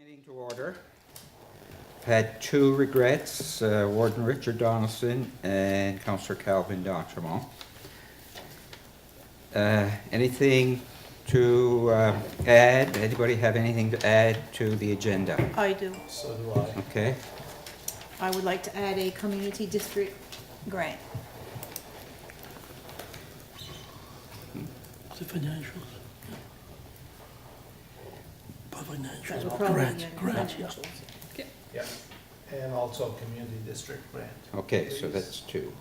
Meeting to order. Had two regrets, Warden Richard Donaldson and Councillor Calvin D'Entremont. Anything to add? Anybody have anything to add to the agenda? I do. So do I. Okay. I would like to add a community district grant. The financials. That would Financials, probably grant, be yeah. financials. Yeah, and also community district grant. Okay, so that's two.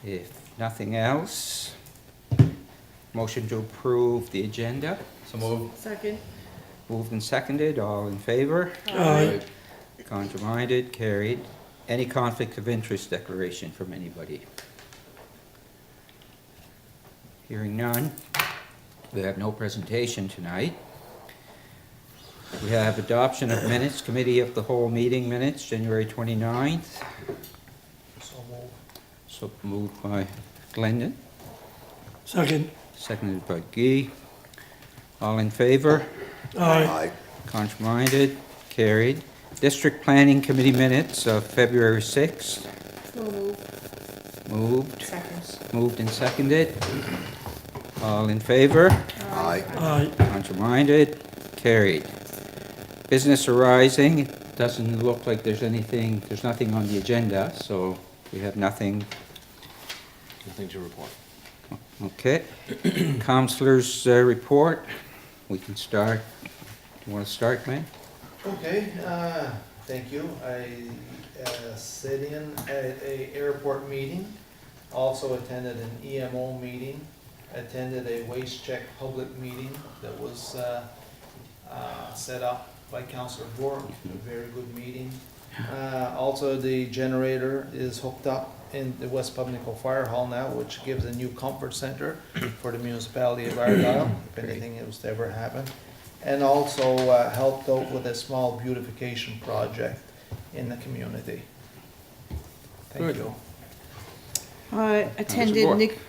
If nothing else, motion to approve the agenda. So move. Second. Moved and seconded, all in favor? Aye. Contrary-minded, carried. Any conflict of interest declaration from anybody? Hearing none. We have no presentation tonight. We have adoption of minutes, committee of the whole meeting minutes, January 29th. So move. So moved by Glendon, Second. seconded by Guy. All in favor? Aye. Contrary-minded, carried. District Planning Committee minutes of February 6th. So moved. Moved. Second. Moved and seconded. All in favor? Aye. Aye. Contrary-minded, carried. Business arising, it doesn't look like there's nothing on the agenda, so we have nothing. Nothing to report. Okay. Councillors Report, we can start. Do you want to start, man? Okay, thank you. I sat in at a airport meeting, also attended an EMO meeting, attended a waste check public meeting that was set up by Councillor Report, a very good meeting. Also, the generator is hooked up in the West Pubnico Fire Hall now, which gives a new comfort center for the municipality of Argyle, if anything was to ever happen. And also helped out with a small beautification project in the community. Thank Good. you. I attended Moore. Nick,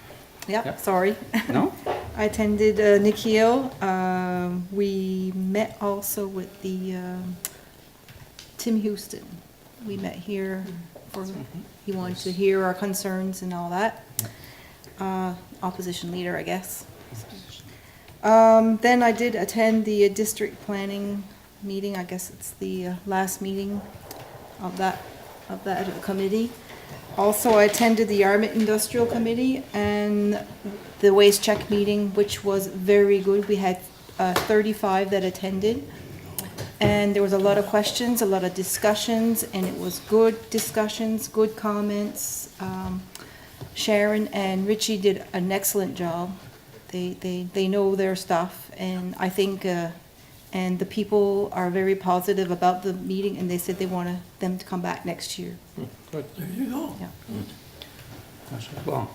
Yeah. yep, sorry. No? I attended Nikhil. We met also with the Tim Houston. We met here for, he wanted to hear our concerns and all that. Opposition leader, I guess. Then I did attend the district planning meeting. I guess it's the last meeting of that committee. Also, I attended the Yarmouth Industrial Committee and the waste check meeting, which was very good. We had 35 that attended. And there was a lot of questions, a lot of discussions, and it was good discussions, good comments. Sharon and Richie did an excellent job. They know their stuff, and I think, and the people are very positive about the meeting, and they said they want them to come back next year. There you go. Yeah. Well,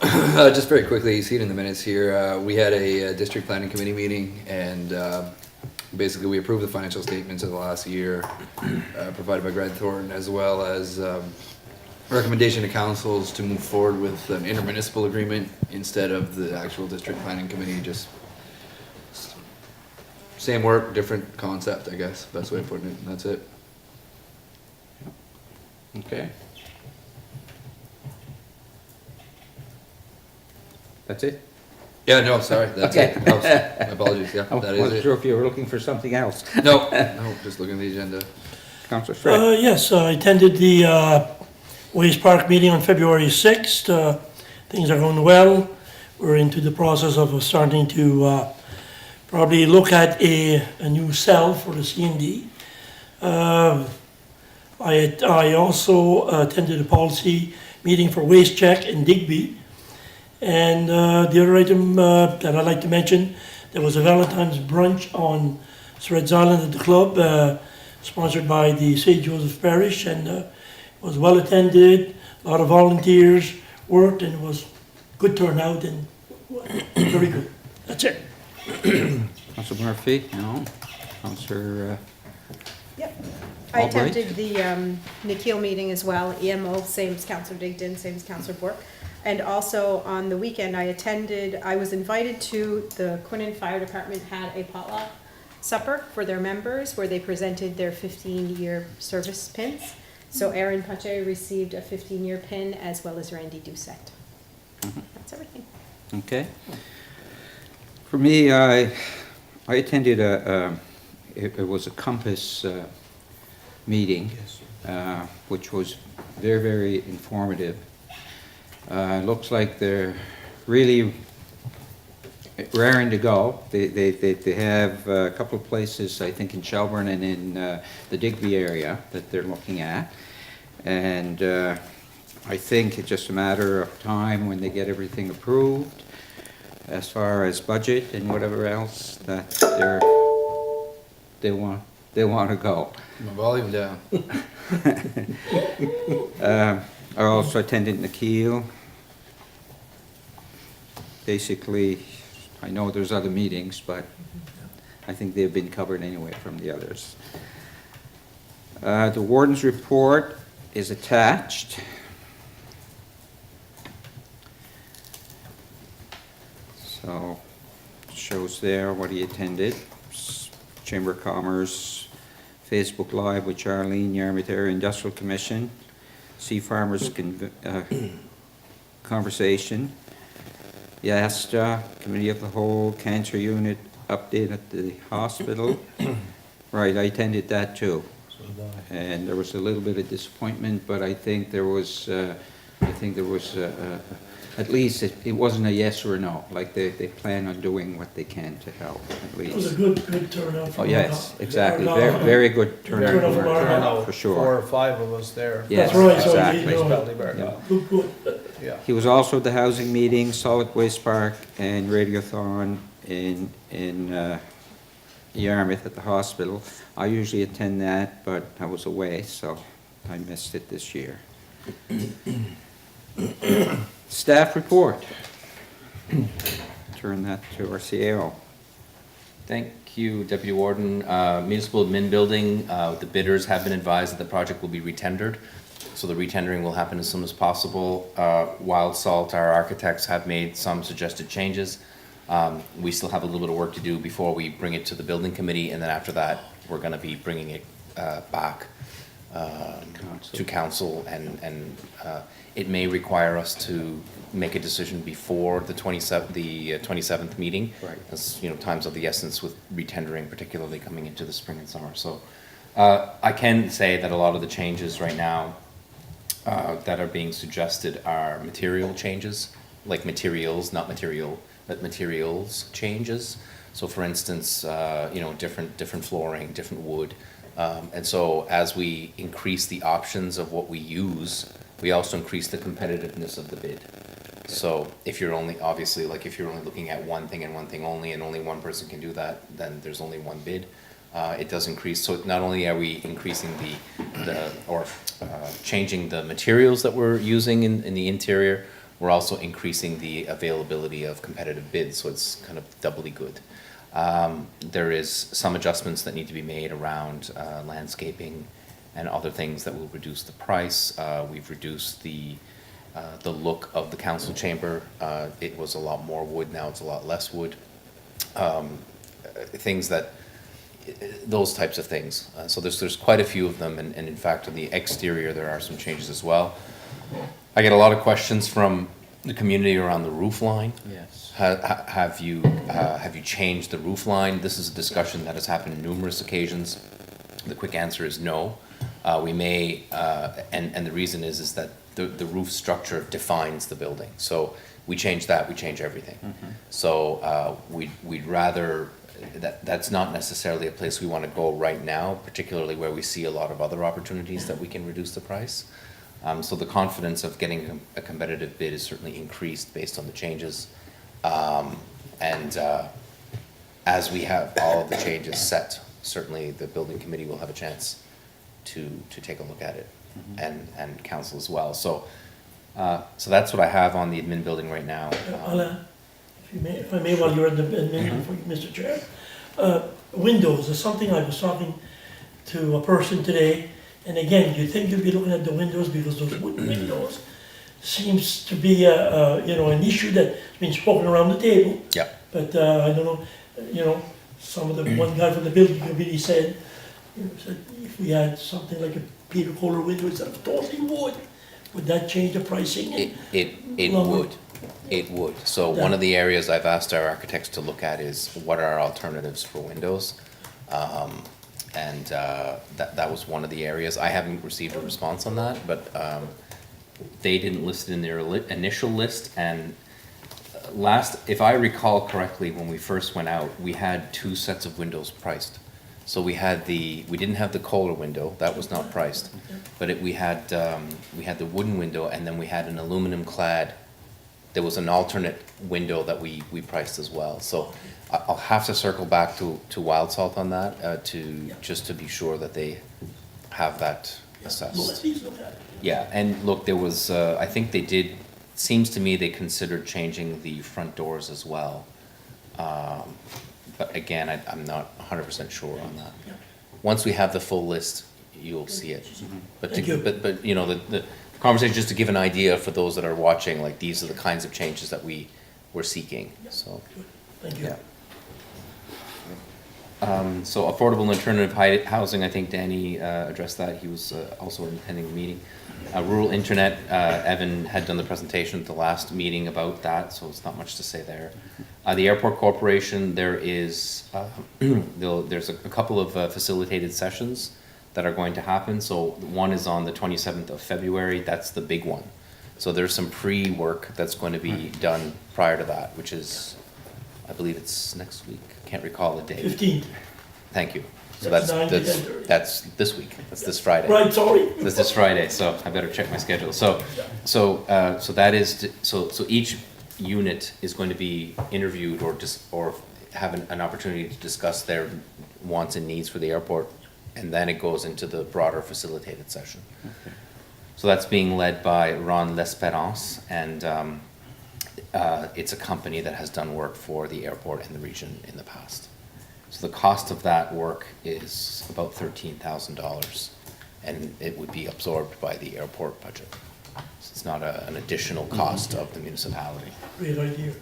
Just very quickly, you see it in the minutes here, we had a district planning committee meeting, and basically we approved the financial statements of the last year provided by Grant Thornton, as well as recommendation to councils to move forward with an intermunicipal agreement instead of the actual district planning committee. Just same work, different concept, I guess, best way of putting it, and that's it. okay. That's it? Yeah, no, sorry, that's Okay. it. My apologies, yeah, I that is wasn't it. sure if you were looking for something else. No, just looking at the agenda. Councillor Fred? Yes, I attended the Waste Park meeting on February 6th. Things are going well. We're into the process of starting to probably look at a new cell for the C&D. I also attended a policy meeting for waste check in Digby. And the other item that I'd like to mention, there was a Valentine's brunch on Threads Island at the club, sponsored by the St. Joseph Parish, and it was well attended. A lot of volunteers worked, and it was good turnout and very good. That's it. Councillor Murphy? No? Councillor Yep. I Albright? attended the Nikhil meeting as well, EMO, same as Councillor Digdon, same as Councillor Bork. And also on the weekend, I was invited to, the Quinnen Fire Department had a potluck supper for their members where they presented their 15-year service pins. So Aaron Pache received a 15-year pin as well as Randy Doucette. That's everything. Okay. For me, I attended it was a Compass meeting, which was very, very informative. Looks like they're really raring to go. They have a couple of places, I think in Shelburne and in the Digby area that they're looking at. And I think it's just a matter of time when they get everything approved as far as budget and whatever else that they want to go. My volume down. I also attended Nikhil. Basically, I know there's other meetings, but I think they've been covered anyway from the others. The Warden's report is attached. So, shows there what he attended. Chamber of Commerce, Facebook Live with Charlene, Yarmouth Area Industrial Commission, Sea Farmers Conversation, YASTA, Committee of the Whole, Cancer Unit update at the hospital. Right, I attended that too. And there was a little bit of disappointment, but I think there was at least it wasn't a yes or a no. Like they plan on doing what they can to help, at It was a least. good turnout. Oh, yes, exactly. Our- Very good turnout. Turnout from our- Turnout, For sure. 4 or 5 of us there. Yes, That's right, so exactly. you know, Spelled very Yeah. well. good. Yeah. He was also at the housing meeting, Solid Waste Park, and Radiothon in Yarmouth at the hospital. I usually attend that, but I was away, so I missed it this year. Staff report. Turn that to our CAO. Thank you, Deputy Warden. Municipal admin building, the bidders have been advised that the project will be retendered. So the retendering will happen as soon as possible. Wild Salt, our architects, have made some suggested changes. We still have a little bit of work to do before we bring it to the building committee, and then after that, we're gonna be bringing it back to council, and it may require us to make a decision before the 27th meeting. Right. As, you know, time's of the essence with retendering, particularly coming into the spring and summer. So I can say that a lot of the changes right now that are being suggested are material changes, like materials, not material, but materials changes. So for instance, you know, different flooring, different wood. And so as we increase the options of what we use, we also increase the competitiveness of the bid. So if you're only, obviously, like if you're only looking at one thing and one thing only, and only one person can do that, then there's only one bid. It does increase, so not only are we increasing changing the materials that we're using in the interior, we're also increasing the availability of competitive bids, so it's kind of doubly good. There is some adjustments that need to be made around landscaping and other things that will reduce the price. We've reduced the look of the council chamber. It was a lot more wood, now it's a lot less wood. Things that, those types of things. So there's quite a few of them, and in fact on the exterior there are some changes as well. I get a lot of questions from the community around the roof line. Yes. Have you changed the roof line? This is a discussion that has happened on numerous occasions. The quick answer is no. We may, and the reason is that the roof structure defines the building. So we change that, we change everything. Mm-hmm. So we'd rather, that's not necessarily a place we want to go right now, particularly where we see a lot of other opportunities that we can reduce the price. So the confidence of getting a competitive bid is certainly increased based on the changes. As we have all of the changes set, certainly the building committee will have a chance to take a look at it, and council as well. So that's what I have on the admin building right now. Alain, if I may, while you're in the admin, Mr. Chair, windows is something I was talking to a person today, and again, you think you'll be looking at the windows because those wooden windows seems to be an issue that's been spoken around the table. Yeah. But I don't know, some of the, one guy from the building committee said, said if we had something like a Peter Kohler window instead of totally would that change the pricing? It Lower. would. It would. So one of the areas I've asked our architects to look at is what are our alternatives for windows? That was one of the areas. I haven't received a response on that, but they didn't list it in their initial list. And if I recall correctly, when we first went out, we had 2 sets of windows priced. So we didn't have the Kohler window, that was not priced. But we had the wooden window, and then we had an aluminum clad. There was an alternate window that we priced as well. So I'll have to circle back to Wild Salt on that, just to be sure that they have that Well, assessed. at least look at it. Yeah, and look, there was, I think they did, seems to me they considered changing the front doors as well. But again, I'm not 100% sure on that. Yeah. Once we have the full list, you'll see it. But, Thank you. but you know, the conversation, just to give an idea for those that are watching, like, these are the kinds of changes that we're seeking, so. Good. Thank you. Yeah. So affordable and alternative housing, I think Danny addressed that. He was also attending the meeting. Rural internet, Evan had done the presentation at the last meeting about that, so it's not much to say there. The Airport Corporation, there's a couple of facilitated sessions that are going to happen. So one is on the 27th of February, that's the big one. So there's some pre-work that's going to be done prior to that, which is, I believe it's next week. Can't recall the date. 15th. Thank you. So That's 9 to 10:30. that's this week. That's this Friday. Right, sorry. That's this Friday, so I better check my schedule. So that is, so each unit is going to be interviewed or have an opportunity to discuss their wants and needs for the airport, and then it goes into the broader facilitated session. Okay. So that's being led by Ron L'Espérance, and it's a company that has done work for the airport and the region in the past. So the cost of that work is about $13,000, and it would be absorbed by the airport budget. So it's not an additional cost of the municipality. Great idea.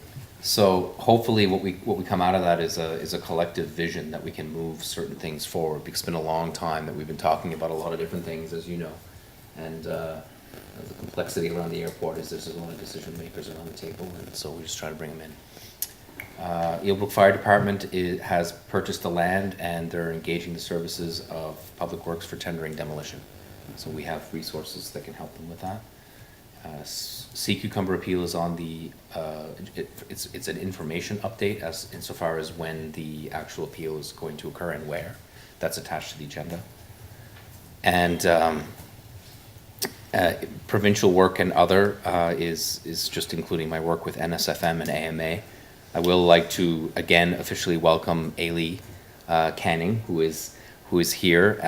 So hopefully what we come out of that is a collective vision that we can move certain things forward, because it's been a long time that we've been talking about a lot of different things, as you know. And the complexity around the airport is there's a lot of decision makers around the table, and so we just try to bring them in. Eelbrook Fire Department has purchased the land, and they're engaging the services of Public Works for tendering demolition. So we have resources that can help them with that. Sea Cucumber Appeal is on the, it's an information update insofar as when the actual appeal is going to occur and where. That's attached to the agenda. And provincial work and other is just including my work with NSFM and AMA. I will like to again officially welcome Ailey Canning, who is here,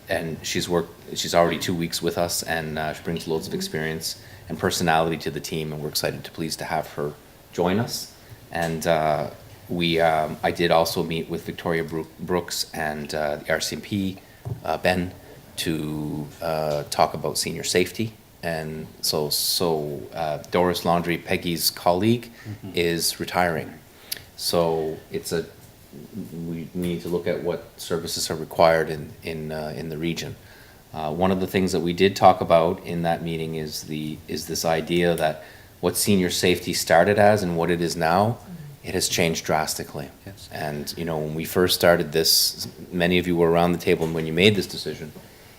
and she's already 2 weeks with us, and she brings loads of experience and personality to the team, and we're excited to have her join us. And I did also meet with Victoria Brooks and the RCMP, Ben, to talk about senior safety. And so Doris Laundrie, Peggy's colleague, is retiring. So we need to look at what services are required in the region. One of the things that we did talk about in that meeting is this idea that what senior safety started as and what it is now, it has changed drastically. Yes. And when we first started this, many of you were around the table when you made this decision.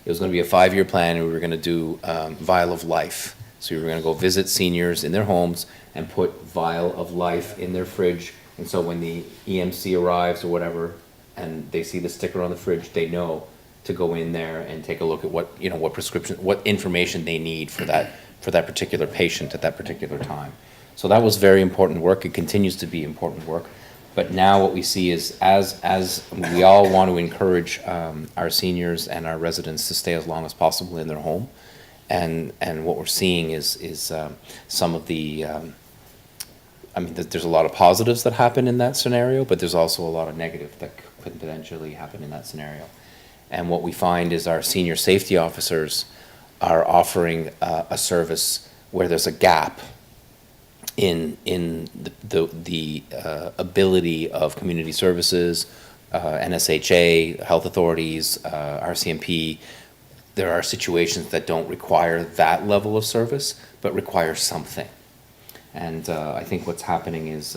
It was going to be a 5-year plan, and we were going to do Vial of Life. So we were going to go visit seniors in their homes and put Vial of Life in their fridge. And so when the EMC arrives or whatever, and they see the sticker on the fridge, they know to go in there and take a look at what prescription, what information they need for that particular patient at that particular time. So that was very important work. It continues to be important work. But now what we see is, as we all want to encourage our seniors and our residents to stay as long as possible in their home, and what we're seeing is some of the, there's a lot of positives that happen in that scenario, but there's also a lot of negative that could potentially happen in that scenario. And what we find is our senior safety officers are offering a service where there's a gap in the ability of community services, NSHA, health authorities, RCMP. There are situations that don't require that level of service, but require something. And I think what's happening is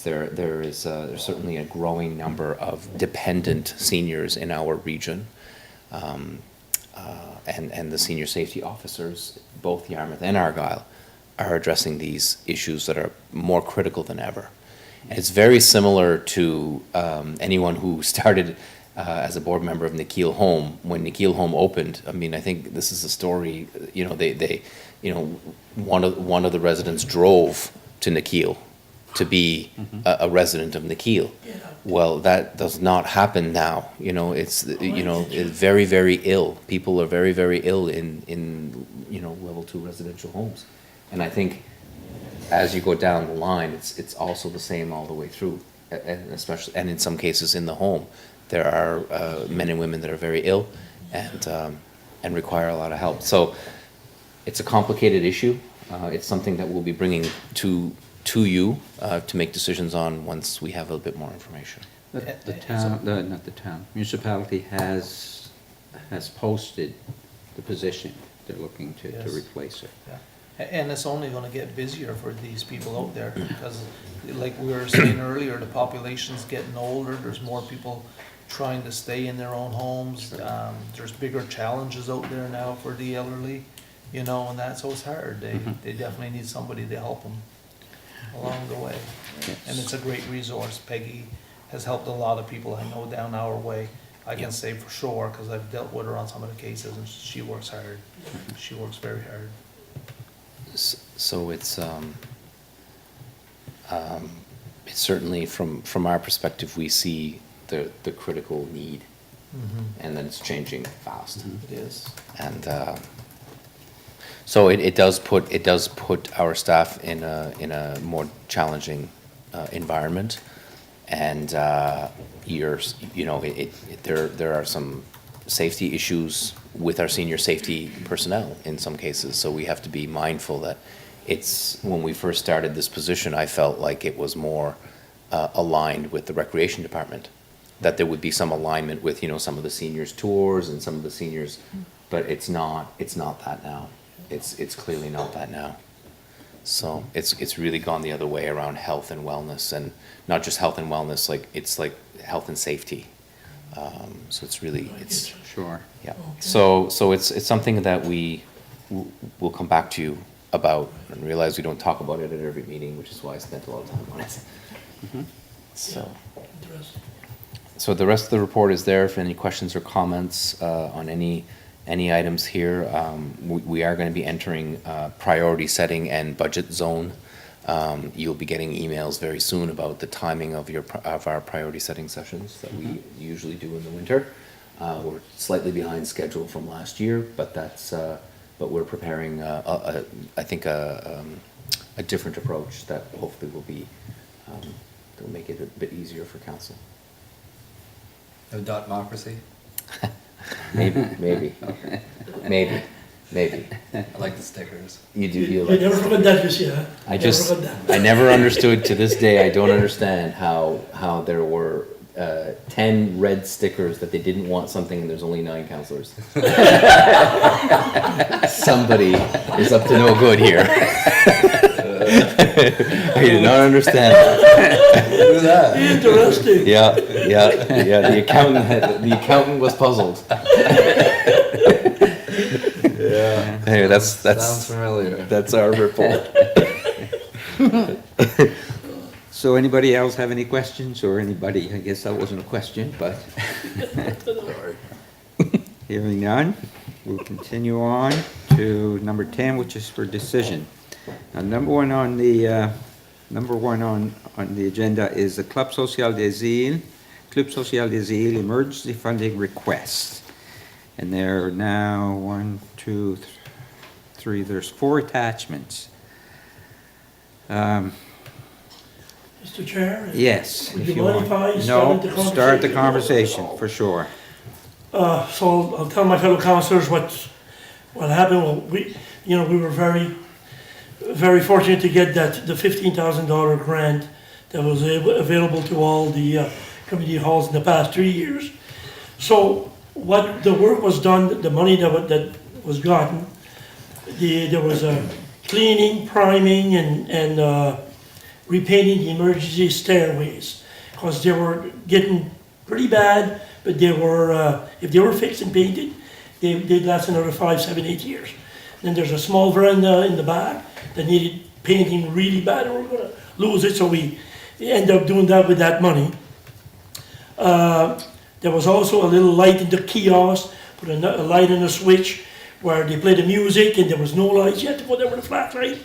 there's certainly a growing number of dependent seniors in our region, and the senior safety officers, both Yarmouth and Argyll, are addressing these issues that are more critical than ever. And it's very similar to anyone who started as a board member of Nikhil Home. When Nikhil Home opened, I mean, I think this is a story, you know, one of the residents drove to Nikhil to be a resident of Nikhil. Well, that does not happen now. You know, it's very, very ill. People are very, very ill in level 2 residential homes. And I think as you go down the line, it's also the same all the way through, and especially, and in some cases in the home, there are men and women that are very ill and require a lot of help. So it's a complicated issue. It's something that we'll be bringing to you to make decisions on once we have a little bit more information. Municipality has posted the position. They're looking to Yes. replace it. Yeah. And it's only gonna get busier for these people out there, because like we were saying earlier, the population's getting older, there's more people trying to stay in their own homes. There's bigger challenges out there now for the elderly, you know, and that's what's hard. They definitely need somebody to help them along the way. And it's a great resource. Peggy has helped a lot of people I know down our way. I can say for sure, because I've dealt with her on some of the cases, and she works hard. She works very hard. So it's certainly from our perspective, we see the critical need, and then it's changing fast. It is. And so it does put our staff in a more challenging environment, and there are some safety issues with our senior safety personnel in some cases. So we have to be mindful that when we first started this position, I felt like it was more aligned with the recreation department, that there would be some alignment with, some of the seniors tours and some of the seniors, but it's not that now. It's clearly not that now. So it's really gone the other way around health and wellness, and not just health and wellness, it's like health and safety. So it's Sure. yeah. So it's something that we'll come back to you about, and realize we don't talk about it at every meeting, which is why I spent a lot of time on it. So. Interesting. So the rest of the report is there. If any questions or comments on any items here, we are going to be entering priority setting and budget zone. You'll be getting emails very soon about the timing of our priority setting sessions that we usually do in the winter. We're slightly behind schedule from last year, but but we're preparing I think a different approach that hopefully will make it a bit easier for council. No dotmocracy? Maybe. Maybe. I like the stickers. You do. You never forgot that, you see, huh? I Never just, forgot that. I never understood, to this day, I don't understand how there were 10 red stickers that they didn't want something and there's only 9 councillors. Somebody is up to no good here. I do not understand that. Do that. Interesting. Yeah, the accountant was puzzled. Yeah. Anyway, Sounds that's familiar. that's our report. So anybody else have any questions, or anybody, I guess that wasn't a question, but Sorry. hearing none, we'll continue on to number 10, which is for decision. Now, number one on the agenda is the Club Social des Iles emergency funding request. And there are now 1, 2, 3, there's 4 attachments. Mr. Chair? Yes. Would if you you mind want. if I No, started the start the conversation? conversation, for sure. So I'll tell my fellow councillors what happened. Well, we were very very fortunate to get the $15,000 grant that was available to all the community halls in the past 3 years. So what the work was done, the money that was gotten, there was a cleaning, priming, and repainting the emergency stairways, because they were getting pretty bad, but they were, if they were fixed and painted, they'd last another 5, 7, 8 years. Then there's a small veranda in the back that needed painting really bad, and we're gonna lose it, so we ended up doing that with that money. There was also a little light in the kiosk, put a light and a switch where they played the music, and there was no lights yet to put over the flashlight.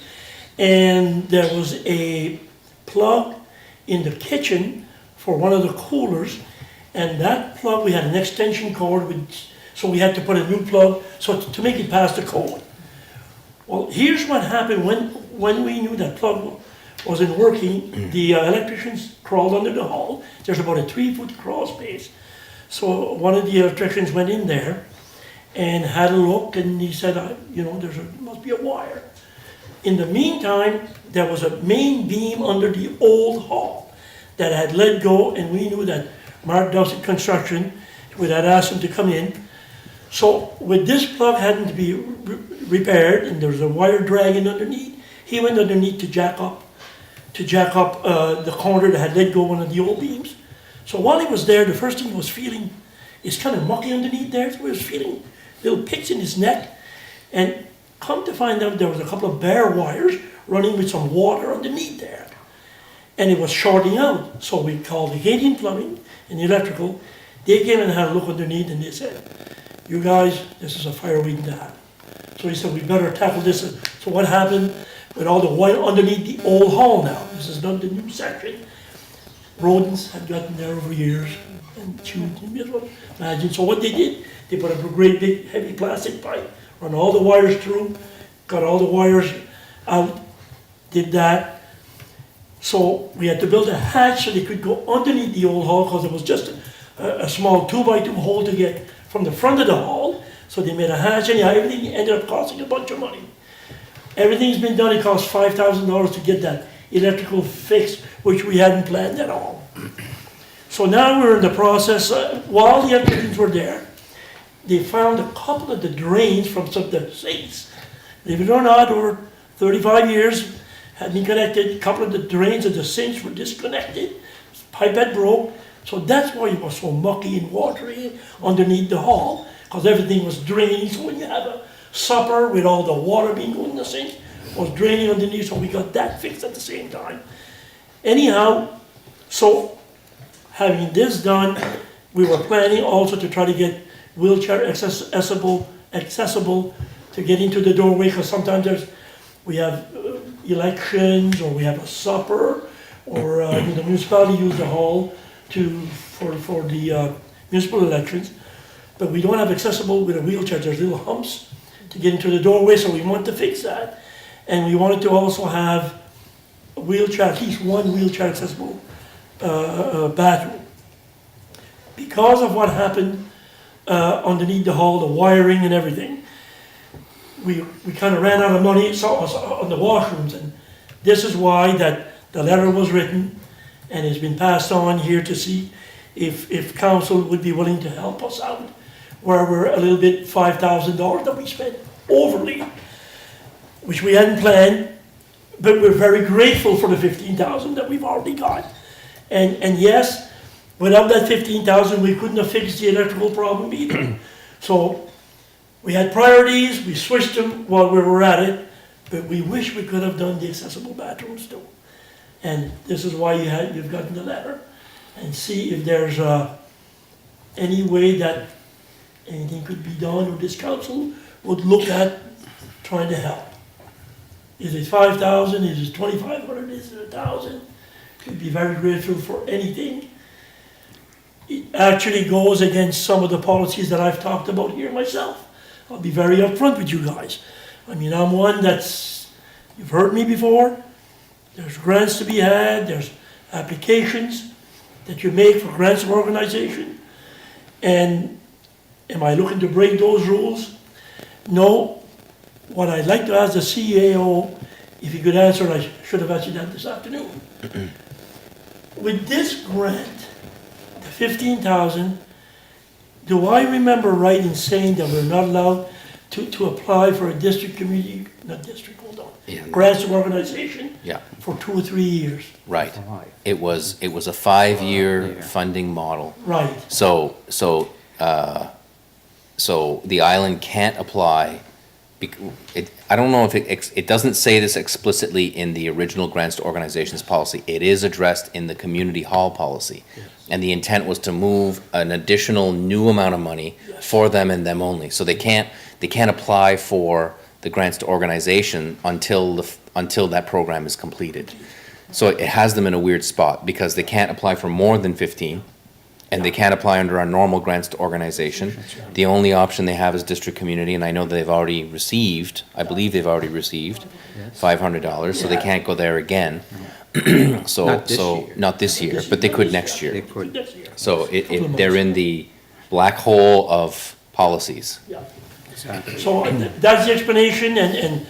And there was a plug in the kitchen for one of the coolers, and that plug, we had an extension cord, so we had to put a new plug so to make it pass the code. Well, here's what happened when we knew that plug wasn't working. The electricians crawled under the hall. There's about a 3-foot crawl space. So one of the electricians went in there and had a look, and he said, there must be a wire. In the meantime, there was a main beam under the old hall that had let go, and we knew that Mark Dawson Construction would have asked him to come in. So with this plug having to be repaired, and there was a wire dragging underneath, he went underneath to jack up the corner that had let go one of the old beams. So while he was there, the first thing he was feeling is kind of mucky underneath there. So he was feeling little picks in his neck, and come to find out there was a couple of bare wires running with some water underneath there. And it was shorting out. So we called Acadian Plumbing and Electrical. They came and had a look underneath, and they said, "You guys, this is a fire waiting to happen." So he said, "We better tackle this." So what happened with all the wire underneath the old hall now? This is not the new section. Rodents had gotten there over years and chewed. Imagine. So what they did, they put a great big heavy plastic pipe, run all the wires through, got all the wires out, did that. So we had to build a hatch so they could go underneath the old hall, because it was just a small 2x2 hole to get from the front of the hall. So they made a hatch, and everything ended up costing a bunch of money. Everything's been done. It cost $5,000 to get that electrical fixed, which we hadn't planned at all. So now we're in the process, while the electricians were there, they found a couple of the drains from some of the sinks. Believe it or not, over 35 years, had been connected. A couple of the drains of the sinks were disconnected. Pipe had broke. So that's why it was so mucky and watery underneath the hall, because everything was draining. So when you have a supper with all the water being going in the sink, it was draining underneath, so we got that fixed at the same time. Anyhow, so having this done, we were planning also to try to get wheelchair accessible to get into the doorway, because sometimes we have elections, or we have a supper, or the municipality use the hall for the municipal elections, but we don't have accessible with a wheelchair. There's little humps to get into the doorway, so we want to fix that. And we wanted to also have a wheelchair, at least one wheelchair accessible bathroom. Because of what happened underneath the hall, the wiring and everything, we kind of ran out of money on the washrooms, and this is why that the letter was written and has been passed on here to see if council would be willing to help us out, where we're a little bit $5,000 that we spent overly, which we hadn't planned, but we're very grateful for the $15,000 that we've already got. And yes, without that $15,000, we couldn't have fixed the electrical problem either. So we had priorities, we switched them while we were at it, but we wish we could have done the accessible bathrooms too. And this is why you've gotten the letter, and see if there's any way that anything could be done, or this council would look at trying to help. Is it 5,000? Is it 2,500? Is it 1,000? We'd be very grateful for anything. It actually goes against some of the policies that I've talked about here myself. I'll be very upfront with you guys. I mean, I'm one you've heard me before. There's grants to be had, there's applications that you make for grants of organization. And am I looking to break those rules? No. What I'd like to ask the CAO if you could answer, I should have asked you that this afternoon. With this grant, the 15,000, do I remember right in saying that we're not allowed to apply for a district community, not district, hold on, Yeah. grants organization Yeah, for 2 or 3 years? right. Five. It was a 5-year Yeah. funding model. Right, So the island can't apply. I don't know if it doesn't say this explicitly in the original grants to organizations policy. It is addressed in the community hall policy. And the intent was to move an additional new amount of money for them and them only. So they can't apply for the grants to organization until that program is completed. So it has them in a weird spot because they can't apply for more than 15. And they can't apply under our normal grants to organization. The only option they have is district community, and I know they've already received, I believe they've already received $500, so they can't go there again. So, Not this so, year. not this year, but they could next They year. could, this year. So they're in the black hole of policies. Yeah. exactly. So that's the explanation, and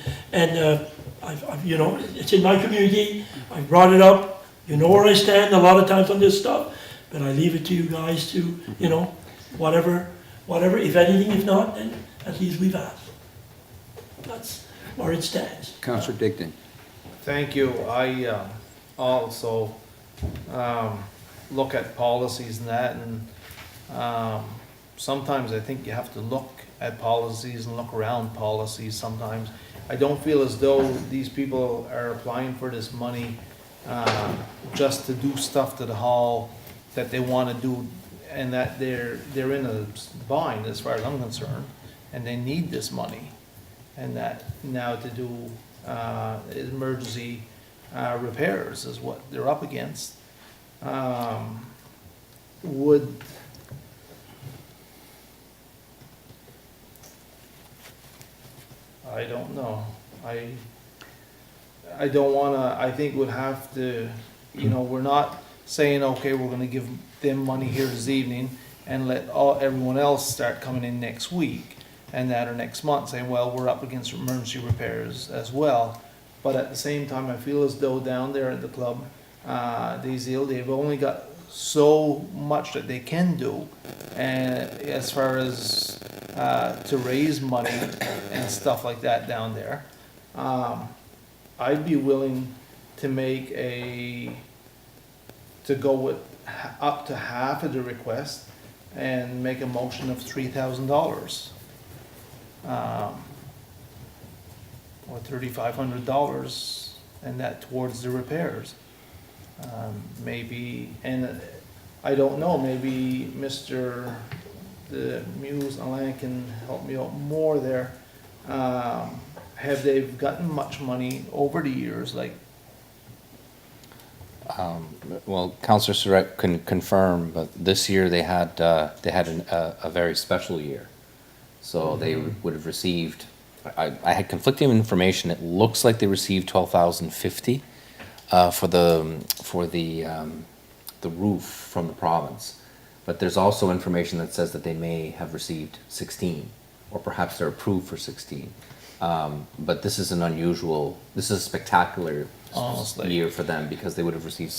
I've, you know, it's in my community, I brought it up, you know where I stand a lot of times on this stuff, but I leave it to you guys to, you know, whatever, if anything, if not, then at least we've asked. That's where it stands. Councillor Digdon. Thank you. I also look at policies and that, and sometimes I think you have to look at policies and look around policies sometimes. I don't feel as though these people are applying for this money just to do stuff to the hall that they want to do, and that they're in a bind as far as I'm concerned, and they need this money, and that now to do emergency repairs is what they're up against. Would I don't know. I don't wanna, I think would have to, you know, we're not saying, okay, we're gonna give them money here this evening and let everyone else start coming in next week and that or next month saying, well, we're up against emergency repairs as well. But at the same time, I feel as though down there at the club, they've only got so much that they can do, and as far as to raise money and stuff like that down there. I'd be willing to make to go with up to half of the request and make a motion of $3,000. Or $3,500, and that towards the repairs. Maybe, and I don't know, maybe Mr. the Muse Alain can help me out more there. Have they gotten much money over the years, like? Well, Councillor Surratt can confirm, but this year they had a very special year. So they would have received, I had conflicting information. It looks like they received $12,050 for the roof from the province. But there's also information that says that they may have received 16, or perhaps they're approved for 16. But this is this is a spectacular Honestly. year for them, because they would have received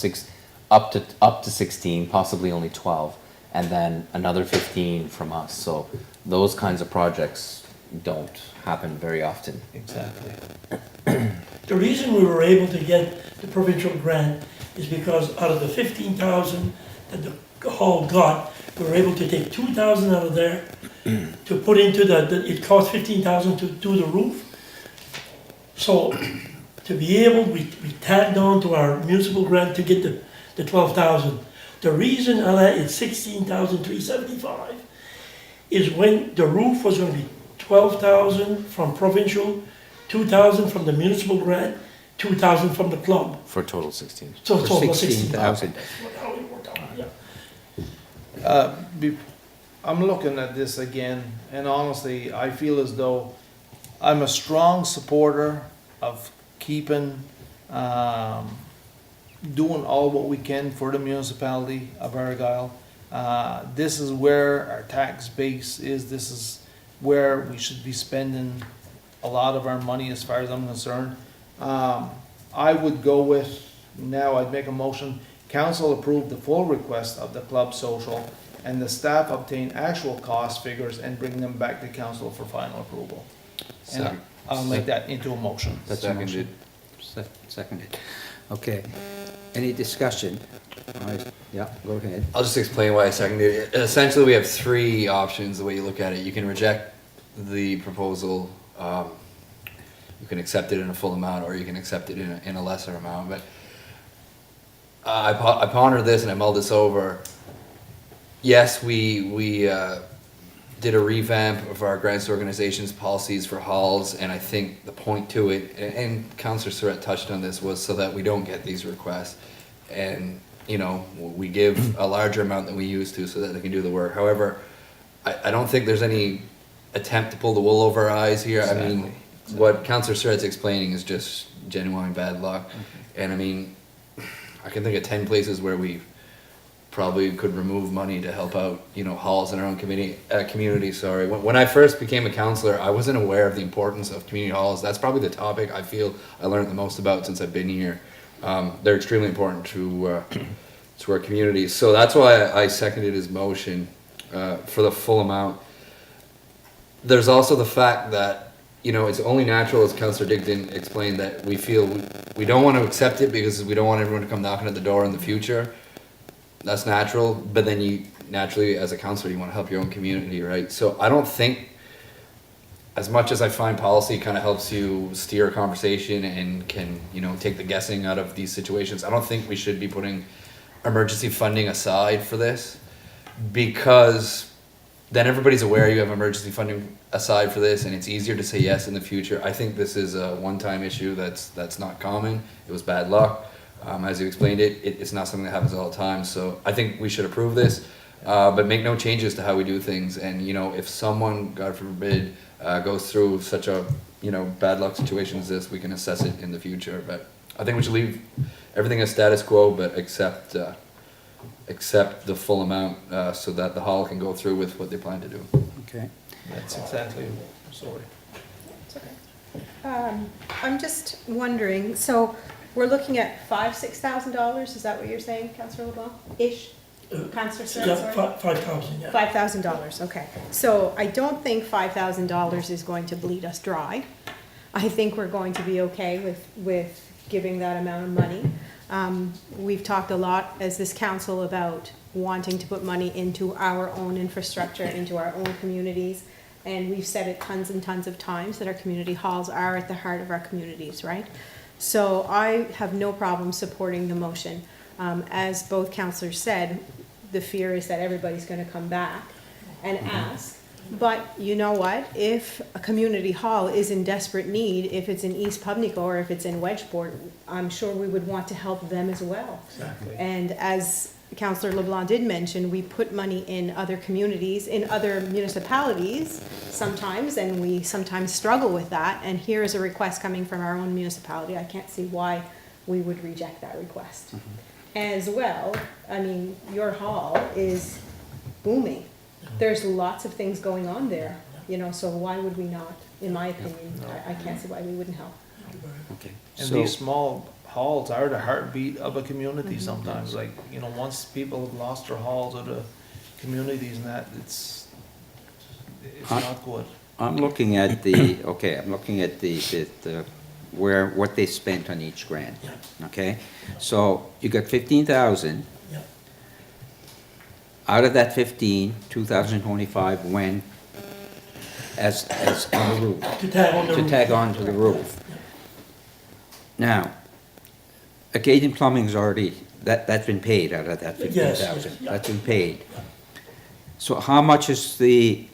up to 16, possibly only 12, and then another 15 from us. So those kinds of projects don't happen very often. Exactly. The reason we were able to get the provincial grant is because out of the 15,000 that the hall got, we were able to take 2,000 out of there to put into it cost 15,000 to do the roof. So to be able, we tagged on to our municipal grant to get the 12,000. The reason it's 16,375 is when the roof was going to be 12,000 from provincial, 2,000 from the municipal grant, 2,000 from the club. For a total 16. So For it's total 16,000. That's how it worked out, yeah. I'm looking at this again, and honestly, I feel as though I'm a strong supporter of keeping, doing all what we can for the municipality of Argyle. This is where our tax base is. This is where we should be spending a lot of our money, as far as I'm concerned. I would go with, now I'd make a motion, council approve the full request of the club social and the staff obtain actual cost figures and bring them back to council for final approval. And Second. I'll make that into a motion. That's a motion. Seconded. Okay. Any discussion? Yeah, go ahead. I'll just explain why I seconded it. Essentially, we have three options, the way you look at it. You can reject the proposal, you can accept it in a full amount, or you can accept it in a lesser amount, but I pondered this and I mulled this over. Yes, we did a revamp of our grants organization's policies for halls, and I think the point to it, and Councillor Surratt touched on this, was so that we don't get these requests. And, you know, we give a larger amount than we used to so that they can do the work. However, I don't think there's any attempt to pull the wool over our eyes here. I mean, what Councillor Surratt's explaining is just genuine bad luck. And I mean, I can think of 10 places where we probably could remove money to help out, you know, halls in our own community, sorry. When I first became a councillor, I wasn't aware of the importance of community halls. That's probably the topic I feel I learned the most about since I've been here. They're extremely important to our communities. So that's why I seconded his motion for the full amount. There's also the fact that, you know, it's only natural, as Councillor Digdon explained, that we feel we don't want to accept it because we don't want everyone to come knocking at the door in the future. That's natural, but then you naturally, as a councillor, you want to help your own community, right? So I don't think, as much as I find policy kind of helps you steer a conversation and can, you know, take the guessing out of these situations, I don't think we should be putting emergency funding aside for this, because then everybody's aware you have emergency funding aside for this, and it's easier to say yes in the future. I think this is a one-time issue that's not common. It was bad luck. As you explained it's not something that happens all the time. So I think we should approve this, but make no changes to how we do things. And, you know, if someone, God forbid, goes through such a, you know, bad luck situation as this, we can assess it in the future. But I think we should leave everything as status quo, but accept the full amount so that the hall can go through with what they plan to do. Okay. That's exactly, sorry. It's okay. I'm just wondering, so we're looking at $6,000, is that what you're saying, Councillor LeBlanc? Ish? Councillor Surratt, Yeah, sorry? 5,000, yeah. $5,000, okay. So I don't think $5,000 is going to bleed us dry. I think we're going to be okay with giving that amount of money. We've talked a lot as this council about wanting to put money into our own infrastructure, into our own communities. And we've said it tons and tons of times that our community halls are at the heart of our communities, right? So I have no problem supporting the motion. As both councillors said, the fear is that everybody's going to come back and ask. But you know what? If a community hall is in desperate need, if it's in East Pubnico or if it's in Wedgeport, I'm sure we would want to help them as well. Exactly. And as Councillor LeBlanc did mention, we put money in other communities, in other municipalities sometimes, and we sometimes struggle with that. And here is a request coming from our own municipality. I can't see why we would reject that request. As well, I mean, your hall is booming. There's lots of things going on there, you know, so why would we not, in my opinion? I can't see why we wouldn't help. Okay. And So, these small halls are the heartbeat of a community sometimes, like, you know, once people have lost their halls or the communities and that, it's not good. I'm looking at the, okay, I'm looking at the what they spent on each grant. Yeah. Okay? So you got 15,000. Yeah. Out of that 15, 2,025 went as on the roof, To tag on the to roof. tag on to the roof. Now, Acadian Plumbing's already, that's been paid out of that Yes, 15,000. yeah. That's been paid. So how much is the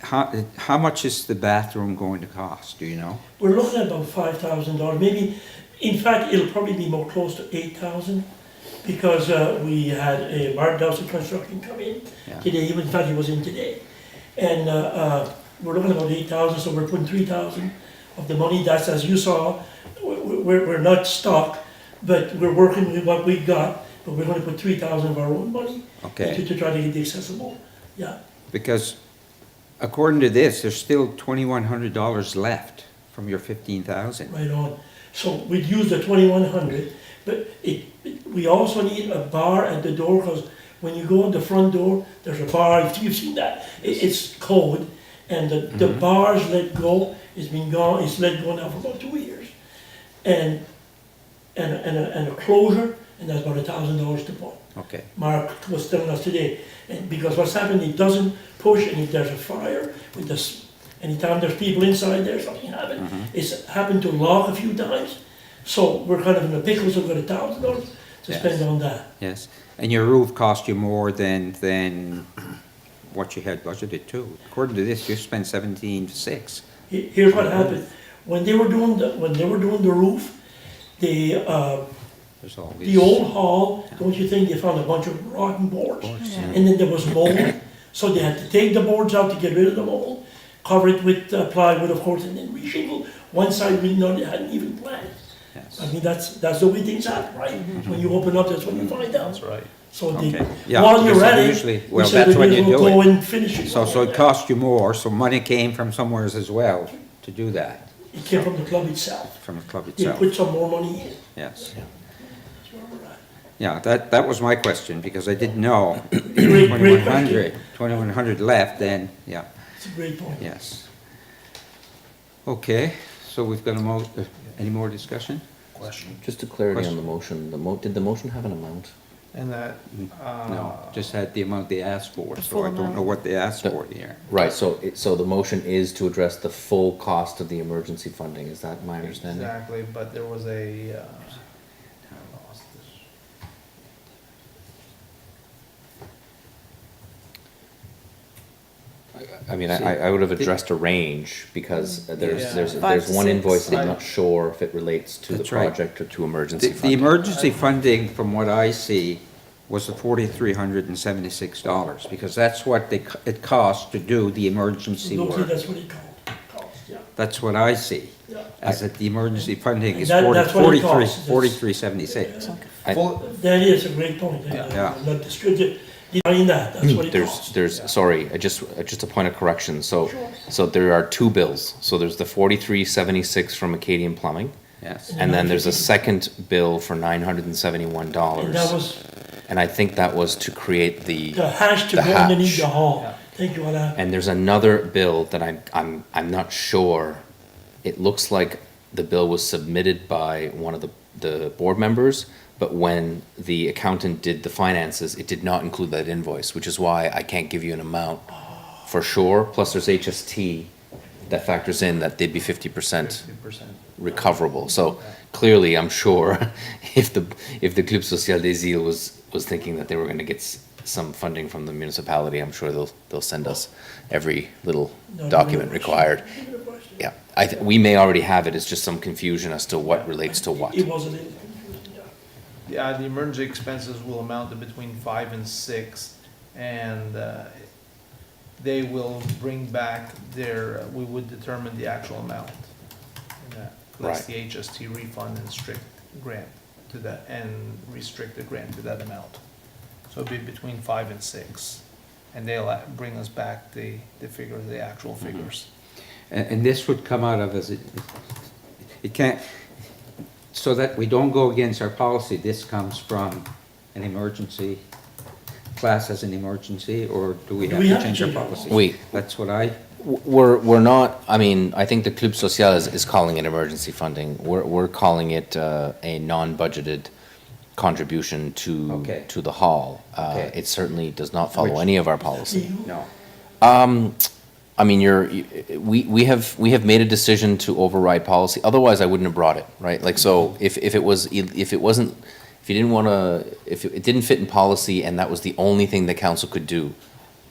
bathroom going to cost, do you know? We're looking at about $5,000, maybe, in fact, it'll probably be more close to 8,000, because we had a Martin Dowson Construction come in Yeah. today, in fact, he was in today. And we're looking at about 8,000, so we're putting 3,000 of the money. That's, as you saw, we're not stuck, but we're working with what we got, but we're gonna put 3,000 of our own money Okay. to try to get the accessible, yeah. Because according to this, there's still $2,100 left from your 15,000. Right on. So we'd use the 2,100, but we also need a bar at the door, because when you go at the front door, there's a bar, if you've seen that, it's code, and the bars let go, it's let go now for about 2 years. And a closure, and that's about $1,000 to put. Okay, Mark was telling us today, and because what's happened, it doesn't push, and if there's a fire, with this, anytime there's people inside there, something happened. It's happened to lock a few times, so we're kind of in the pickles of $1,000 to Yes. spend on that. yes. And your roof cost you more than what you had budgeted too. According to this, you spent 17.6. Here's what happened, when they were doing the roof, There's all the these. old hall, don't you think they found a bunch of rotten boards? Boards, And then there was mold, so they had to take the boards out to get rid of the mold, cover it with plywood, of course, and then reshingle. One side we know they hadn't even planned. Yes. I mean, that's the way things happen, right? When you open up, that's when you find out. That's right. So they, Okay. Yeah, while you're because at it, usually- we well, said that's we when may you as well do go it. and finish it. So it cost you more, so money came from somewhere as well to do that, It came from the club itself. from the club They itself. put some more money in. Yes. That's where we're at. Yeah, that was my question, because I didn't know. Great 2,100, 2,100 left, then, yeah, It's a great point. yes. Okay, so we've got any more discussion? Question. Just to clarity on Question. the motion, did the motion have an amount? And that, No, just had the amount they asked for, The so full I don't know amount. what they asked for here. Right, so the motion is to address the full cost of the emergency funding, is that my understanding? exactly, but there was a, I lost this. I mean, I would have addressed a range, because there's Yeah. 5 to one 6. invoice that I'm not sure if it relates to the That's right. project or to emergency The funding. emergency funding, from what I see, was the $4,376, because that's what it cost to do the emergency Locally, work. that's what it costs, yeah. That's what I see, Yeah. as that the emergency funding is That's what it costs. 4376. That is a great point. Yeah. I'm not denying that, that's what it costs. There's, sorry, just a point of correction, so there are two bills. So there's the 4376 from Acadian Plumbing, Yes, and then there's a second bill for $971. And that was And I think that was to create the hash to the go underneath hatch. the hall. Thank you, Alain. And there's another bill that I'm not sure. It looks like the bill was submitted by one of the board members, but when the accountant did the finances, it did not include that invoice, which is why I can't give you an amount for sure. Plus there's HST that factors in that they'd be 50% 50%. recoverable. So clearly, I'm sure if the Club Social des Iles was thinking that they were going to get some funding from the municipality, I'm sure they'll send us every little document required. Yeah, we may already have it. It's just some confusion as to what relates to what. It was a little confusing, yeah. Yeah, the emergency expenses will amount to between 5 and 6, and they will bring back we would determine the actual amount. Plus Right. the HST refund and strict grant to that, and restrict the grant to that amount. So it'd be between 5 and 6, and they'll bring us back the figure, the actual figures. and this would come out of, it can't, so that we don't go against our policy, this comes from an emergency, class as an emergency, or do we have to change our policy? That's what We're not, I mean, I think the Club Social is calling it emergency funding. We're calling it a non-budgeted contribution Okay. to the hall. Okay. It certainly does not follow Which- any of our policy. No. I mean, we have made a decision to override policy. Otherwise, I wouldn't have brought it, right? Like, so if it didn't fit in policy and that was the only thing the council could do,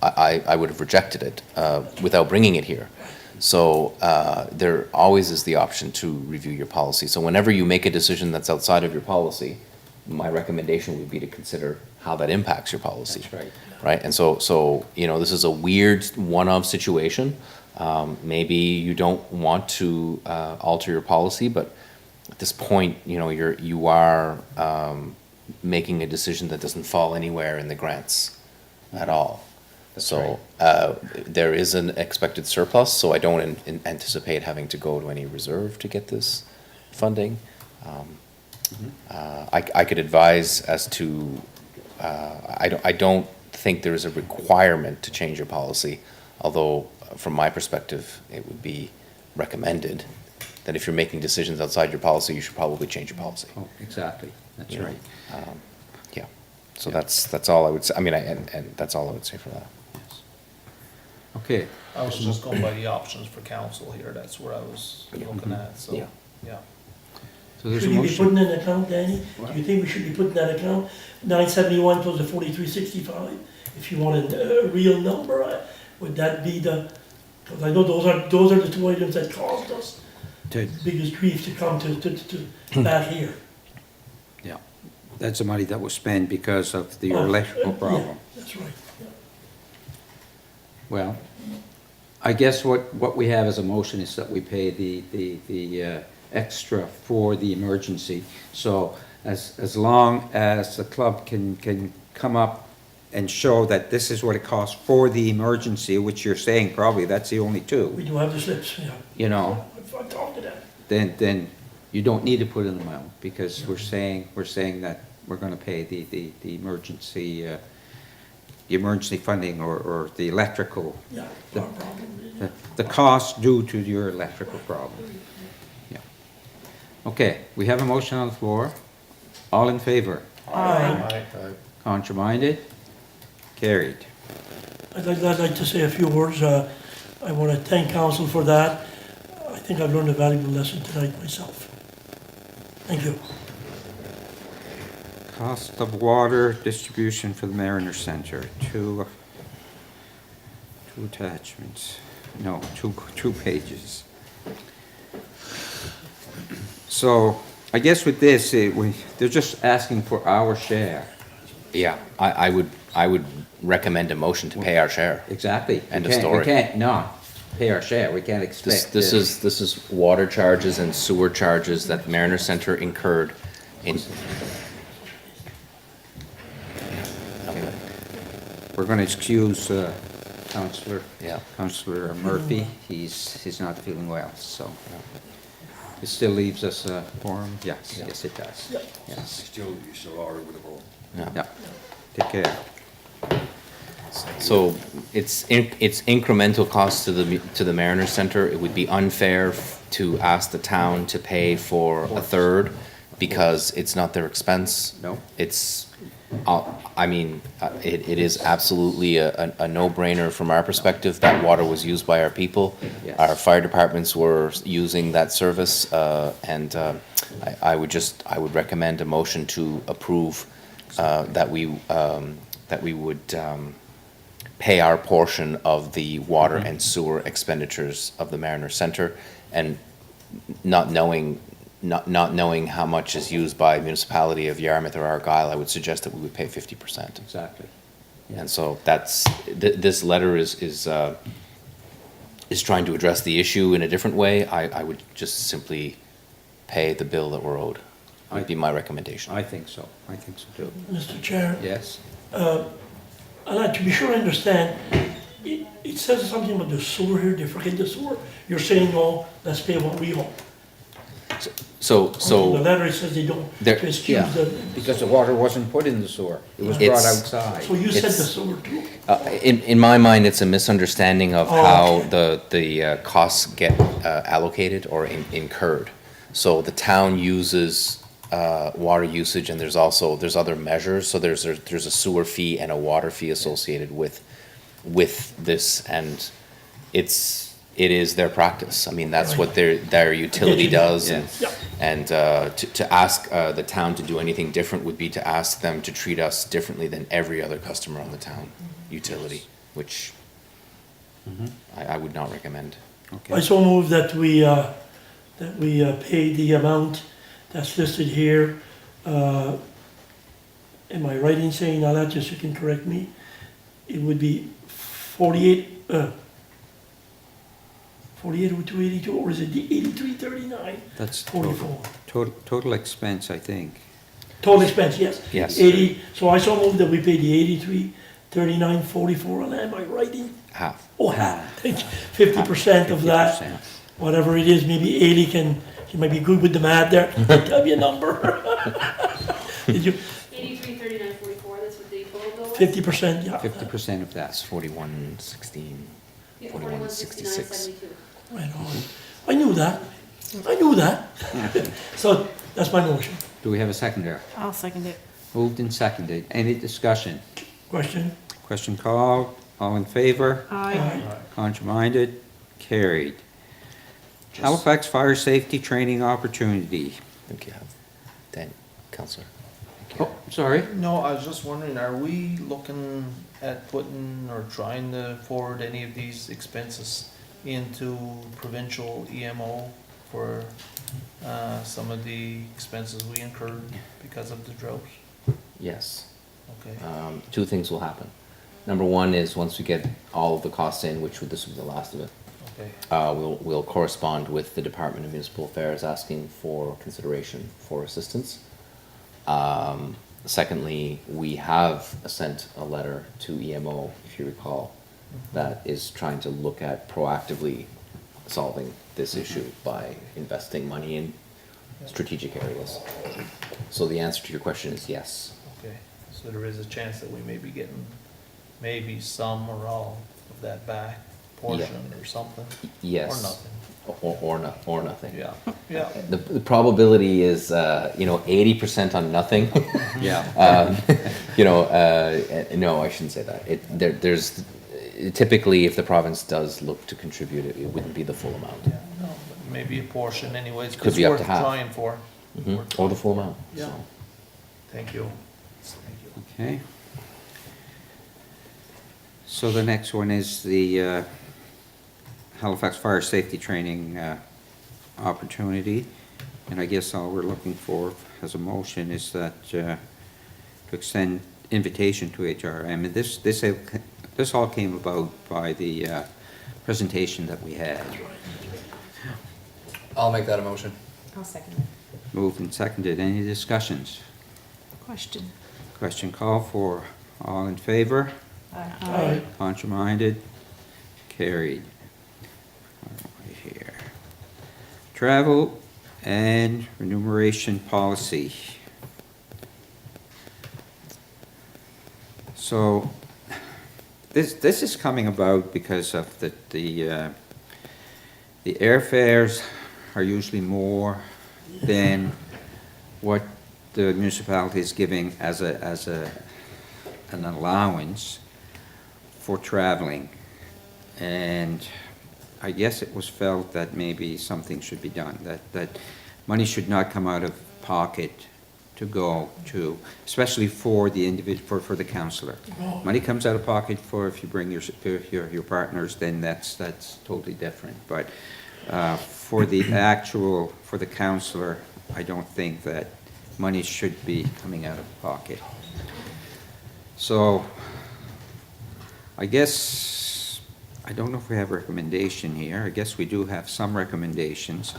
I would have rejected it without bringing it here. So there always is the option to review your policy. So whenever you make a decision that's outside of your policy, my recommendation would be to consider how that impacts your policy. That's right. Right, and so, you know, this is a weird one-off situation. Maybe you don't want to alter your policy, but at this point, you know, you are making a decision that doesn't fall anywhere in the grants at all. That's So, there is an expected surplus, so I don't anticipate having to go to any reserve to get this funding. I could advise as to, I don't think there is a requirement to change your policy, although from my perspective, it would be recommended that if you're making decisions outside your policy, you should probably change your policy. Oh, exactly, that's You know, right. Yeah, so that's all I would say, I mean, and that's all I would say for that. Yes. Okay, I was just going by the options for council here, that's where I was looking at, so, Yeah. yeah. so there's a Should you be motion. putting an account, Danny? Do you think we should be putting that account, 971 plus the 4365? If you want a real number, would that be the, because I know those are the two items that caused us To- the biggest grief to come to back here. Yeah, that's the money that was spent because of the Oh, electrical yeah, problem. that's right. Yeah. Well, I guess what we have as a motion is that we pay the extra for the emergency. So as long as the club can come up and show that this is what it costs for the emergency, which you're saying probably that's the only We two, do have the slips, yeah. you know, I've talked to them. then you don't need to put in the amount, because we're saying that we're gonna pay the emergency funding or the electrical, Yeah, The- our problem. the cost due to your electrical problem. Yeah. Okay, we have a motion on the floor. All in favor? Aye. Contraminded? Carried. I'd like to say a few words. I want to thank council for that. I think I've learned a valuable lesson tonight myself. Thank you. Cost of water distribution for the Mariner Center, two attachments, no, two pages. So, I guess with this, they're just asking for our share. Yeah, I would recommend a motion to pay our share. Exactly. End We of story. can't not pay our share, we can't expect. This is water charges and sewer charges that Mariner Center incurred in, We're gonna excuse yeah. Councillor Murphy, he's not feeling well, so. It still leaves us a quorum? Yes, yes, it does. Yes, You still are with the vote. yeah, take care. So it's incremental cost to the Mariner Center. It would be unfair to ask the town to pay for a third because it's not their expense. No. It's, I mean, it is absolutely a no-brainer from our perspective. That water was used by our people. Yes. Our fire departments were using that service, and I would recommend a motion to approve that we would pay our portion of the water and sewer expenditures of the Mariner Center, and not knowing how much is used by municipality of Yarmouth or Argyle, I would suggest that we would pay 50%. Exactly. And so that's, this letter is trying to address the issue in a different way. I would just simply pay the bill that we're owed, would be my recommendation. I think so too. Mr. Chair, Yes? I'd like to be sure I understand. It says something about the sewer here, they forget the sewer. You're saying, no, let's pay what we owe. So, The letter says they don't, There- to excuse Yeah, the. because the water wasn't put in the sewer, it was brought It's- outside. So you said the it's- sewer too? in my mind, it's a misunderstanding of Oh, how okay. the costs get allocated or incurred. So the town uses water usage, and there's other measures. So there's a sewer fee and a water fee associated with this, and it is their practice. I mean, that's what their utility does, and Yes. Yeah. to ask the town to do anything different would be to ask them to treat us differently than every other customer on the town utility, which I would not recommend. I Okay, so move that we pay the amount that's listed here. Am I right in saying now that, just you can correct me? It would be 48,282, or is it the 8339? that's 44. total expense, I think. Total expense, yes. Yes. 80, so I so move that we pay the 8339.44, and am I right in? Half. Oh, half, thank you. 50% of that, 50%. whatever it is, maybe 80 can You might be good with the math there. Tell me a number. Did you, 83,39,44, that's what the total bill was? 50%, yeah. 50% of That's that. 4116. Yeah, 41.66. 41,69,72. Right on. I knew that. I knew that. So that's my motion. Do we have a second there? I'll second it. Moved and seconded. Any discussion? Question? Question called. All in favor? Aye. Contrary-minded? Carried. Halifax Fire Safety Training Opportunity. I think you have, Dan, Councillor. Thank you. Oh, sorry. No, I was just wondering, are we looking at putting or trying to forward any of these expenses into provincial EMO for some of the expenses we incurred because of the drought? Yes. Okay. Two things will happen. Number one is once we get all of the costs in, which this will be the last of it, Okay. we'll correspond with the Department of Municipal Affairs asking for consideration for assistance. Secondly, we have sent a letter to EMO, if you recall, that is trying to look at proactively solving this issue by investing money in strategic areas. So the answer to your question is yes. Okay, so there is a chance that we may be getting maybe some or all of that back portion or something? Yes. Or nothing? Or nothing. Yeah, yeah. The probability is, 80% on nothing. Yeah. No, I shouldn't say that. There's typically, if the province does look to contribute, it wouldn't be the full amount. Yeah, no, but maybe a portion anyways. Could be up to It's half. worth trying for. Mhm. Or the full amount. Yeah. so. Thank you. Thank you. Okay. So the next one is the Halifax Fire Safety Training opportunity. And I guess all we're looking for as a motion is that to extend invitation to HRM. And this all came about by the presentation that we had. I'll make that a motion. I'll second it. Moved and seconded. Any discussions? Question. Question called for. All in favor? Aye. Contrary-minded? Carried. Right here. Travel and remuneration policy. So, this is coming about because of the airfares are usually more than what the municipality is giving as an allowance for traveling. And I guess it was felt that maybe something should be done, that money should not come out of pocket to go to, especially for the individual, for the councillor. Money comes out of pocket for if you bring your partners, then that's totally different. But for the councillor, I don't think that money should be coming out of pocket. So, I guess, I don't know if we have a recommendation here. I guess we do have some recommendations.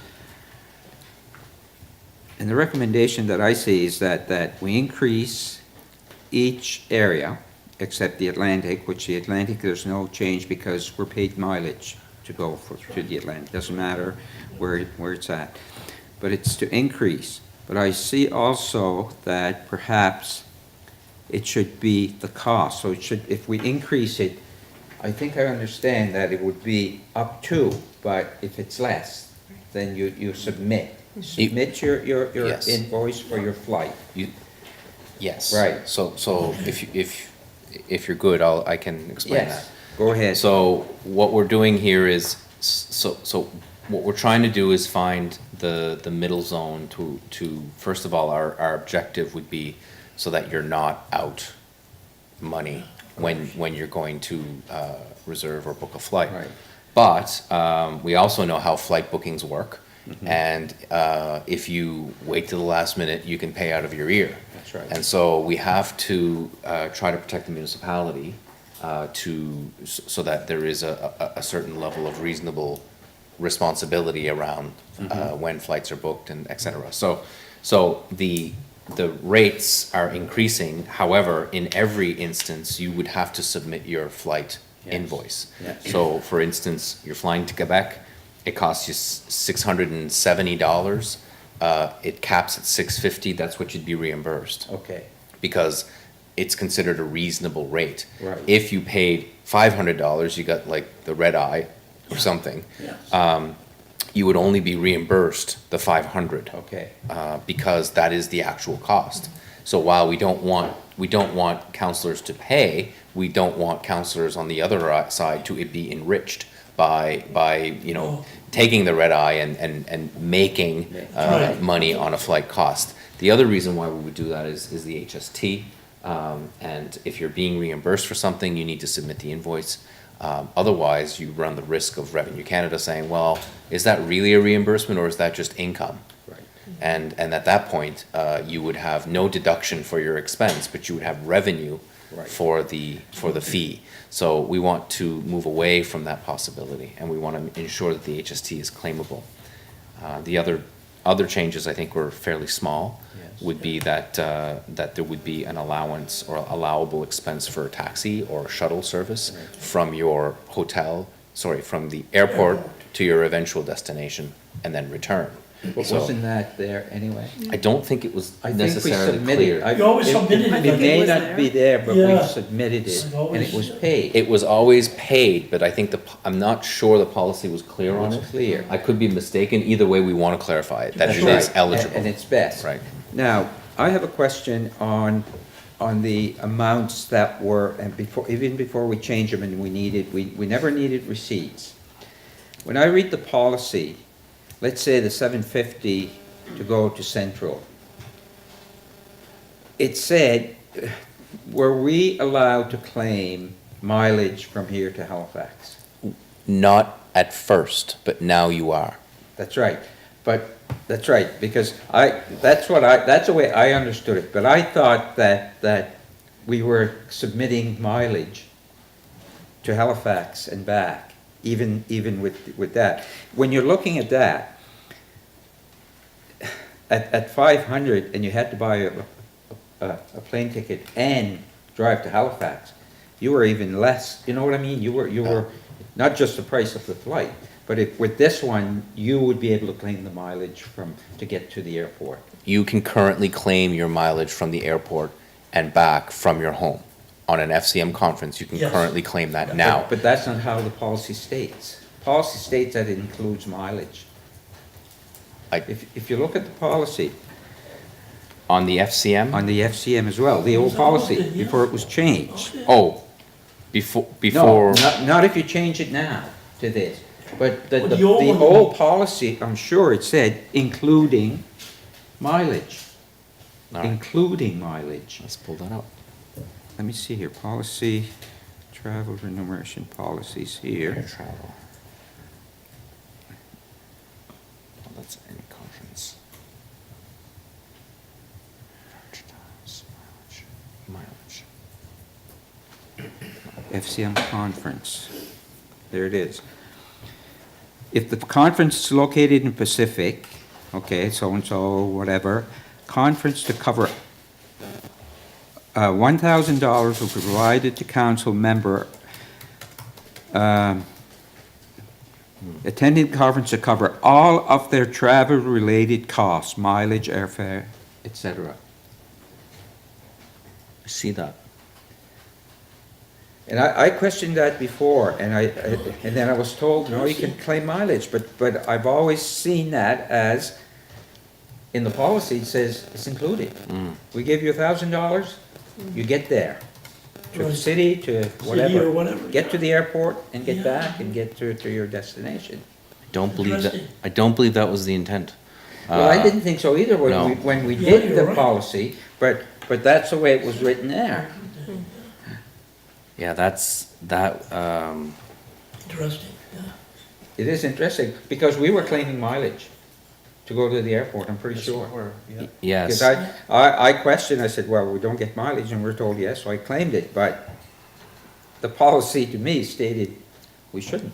And the recommendation that I see is that we increase each area, except the Atlantic, which the Atlantic, there's no change because we're paid mileage to go to the Atlantic. Doesn't matter where it's at. But it's to increase. But I see also that perhaps it should be the cost. So it should, if we increase it, I think I understand that it would be up to, but if it's less, then you submit. Submit your Yes. invoice for your flight. Yes. Right. So if you're good, I can explain that. Yes, go ahead. So what we're doing here is, so what we're trying to do is find the middle zone to first of all, our objective would be so that you're not out money when you're going to reserve or book a flight. Right. But we also know how flight bookings work. And if you wait till the last minute, you can pay out of your ear. That's right. And so we have to try to protect the municipality so that there is a certain level of reasonable responsibility around when flights are booked and et cetera. So the rates are increasing. However, in every instance, you would have to submit your flight Yes. invoice. Yes. So for instance, you're flying to Quebec, it costs you $670. It caps at $650. That's what you'd be reimbursed Okay, because it's considered a reasonable rate. Right. If you paid $500, you got like the red eye or something. You would only be reimbursed the $500. okay. Because that is the actual cost. So while we don't want councillors to pay, we don't want councillors on the other side to be enriched by you know, taking the red eye and making Right. money on a flight cost. The other reason why we would do that is the HST. And if you're being reimbursed for something, you need to submit the invoice. Otherwise, you run the risk of Revenue Canada saying, well, is that really a reimbursement or is that just income? Right. And at that point, you would have no deduction for your expense, but you would have revenue Right. for the fee. So we want to move away from that possibility, and we want to ensure that the HST is claimable. The other changes, I think, were fairly small. Yes. Would be that there would be an allowance or allowable expense for a taxi or shuttle service from your hotel, from the airport to your eventual destination and then return. But So- wasn't that there anyway? I don't think it was I think we necessarily submitted. clear. You always submitted it. I It think it may was not there. be there, but we Yeah. submitted it, I've and always- it was paid. It was always paid, but I think I'm not sure the policy was clear on it. It's clear. I could be mistaken. Either way, we want to clarify it, that That's it right. is eligible. And it's best. Right. Now, I have a question on the amounts that were, and even before we changed them, and we never needed receipts. When I read the policy, let's say the $750 to go to Central, it said, were we allowed to claim mileage from here to Halifax? Not at first, but now you are. That's right, that's right, because that's the way I understood it, but I thought that we were submitting mileage to Halifax and back, even with that. When you're looking at that, at 500, and you had to buy a plane ticket and drive to Halifax, you were even less, you know what I mean? You were, not just the price of the flight, but with this one, you would be able to claim the mileage to get to the airport. You can currently claim your mileage from the airport and back from your home. On an FCM conference, you can Yes. currently claim that now. But that's not how the policy states. Policy states that it includes mileage. If you look at the policy, On the FCM? on the FCM as well, the old policy, Yeah. before it was changed. Oh, before. No, not if you change it now to this, but the Well, the old one- old policy, I'm sure it said including mileage. All right, Including mileage. let's pull that up. Let me see here, policy, travel remuneration policies Air here. travel. Oh, that's any conference. Mileage. FCM conference. There it is. If the conference is located in Pacific, okay, so-and-so, whatever, conference to cover $1,000 will be provided to council member attending conference to cover all of their travel-related costs, mileage, airfare, etc. I see that. And I questioned that before, and and then I was told, no, you can claim mileage, but I've always seen that as, in the policy, it says it's included. We give you $1,000, you get there, to the Right. city, to City whatever. or whatever. Get to the airport and get Yeah. back and get to your destination. Interesting. I don't believe that was the intent. Well, I didn't think so either no. when we Yeah, did you're the right. policy, but that's the way it was written there. Yeah, that, Interesting, yeah. It is interesting, because we were claiming mileage to go to the airport, I'm pretty sure. yes. Because I questioned, I said, well, we don't get mileage, and we're told yes, so I claimed it, but the policy to me stated we shouldn't.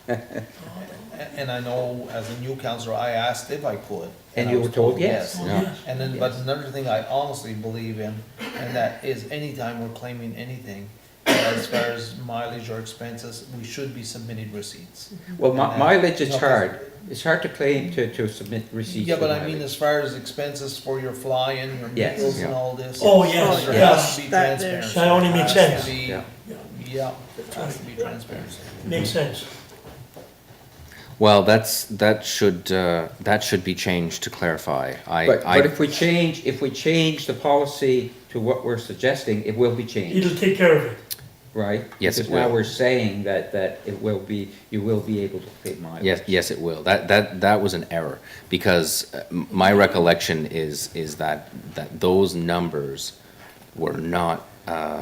And I know as a new councillor, I asked if I could. And I you was were told yes. Oh, Yeah. yes. And then, but another thing I honestly believe in, and that is anytime we're claiming anything, as far as mileage or expenses, we should be submitting receipts. Well, And then- mileage is hard. It's hard to claim to submit receipts Yeah, for but I mean, mileage. as far as expenses for your fly-in, your Yes. meals and Yeah. all this. Oh, yes, There yes. has to be That transparency. That only makes There has sense. to be- Yeah. Yeah, there has to be transparency. Makes sense. Well, that should be changed to clarify. But if we change the policy to what we're suggesting, it will be changed, It'll take care of it. right? Yes, it Because now will. we're saying that it will be, you will be able to pay mileage. Yes, it will. That was an error, because my recollection is that those numbers were not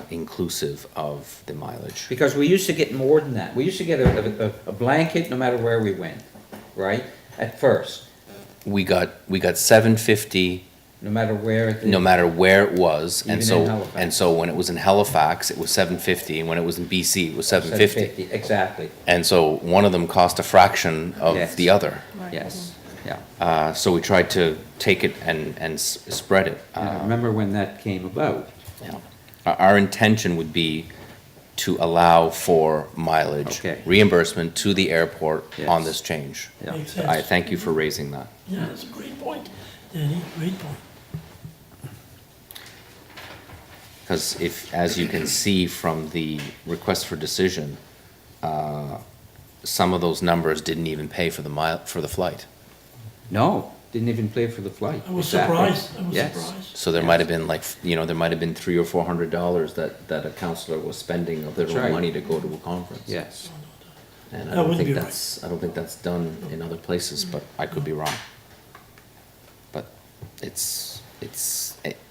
inclusive of the mileage. Because we used to get more than that. We used to get a blanket no matter where we went, right? At first, We got $750 no matter where. no matter where it was, Even and in Halifax. so when it was in Halifax, it was $750, and when it was in BC, it was $750. Exactly, And so one of them cost a fraction of Yes. the other. yes, yeah. So we tried to take it and spread it. And I remember when that came about. Yeah. Our intention would be to allow for mileage Okay. reimbursement to the airport on Yes. this change. Yeah. Makes sense. I thank you for raising that. Yeah, that's a great point, Danny, great point. Because if, as you can see from the request for decision, some of those numbers didn't even pay for the flight. No, didn't even pay for the flight. I was Exactly. surprised, I was Yes. surprised. So there might have been there might have been $300 or $400 that a counselor was spending of their That's own right. money to go to a conference. Yes, And That wouldn't be right. I don't think that's done in other places, but I could be wrong. But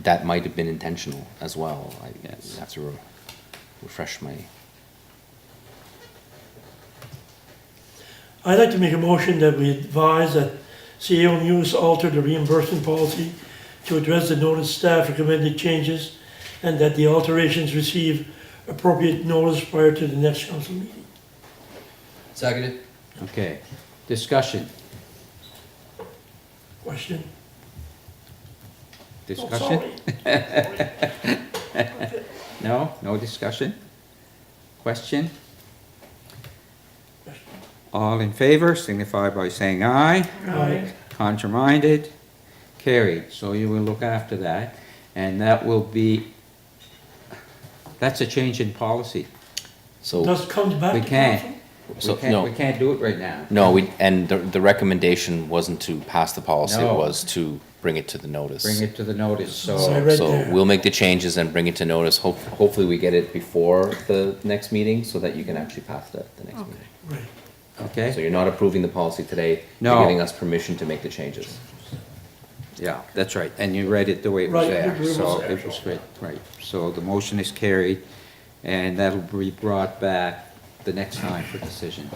that might have been intentional as well. I Yes. have to refresh my. I'd like to make a motion that we advise that CAO News alter the reimbursement policy to address the notice staff recommended changes, and that the alterations receive appropriate notice prior to the next council meeting. Seconded? okay. Discussion, Question? Oh, discussion? sorry. No discussion? Question? Question. All in favor, signify by saying aye. Aye. Contraminded, carried. So you will look after that, and that will be, that's a change in policy. So Does it come back We to can't. council? We can't do it right now. no, and the recommendation wasn't to pass the policy, No. it was to bring it to the notice. Bring it to the notice, I so, read So there. we'll make the changes and bring it to notice. Hopefully we get it before the next meeting so that you can actually pass it at the next meeting. Right. So okay? you're not approving the policy today, No. you're giving us permission to make the changes. Yeah, that's right, and you read it the way it was Right, there, it was so there, it was so- great, right. So the motion is carried, and that'll be brought back the next time for decision.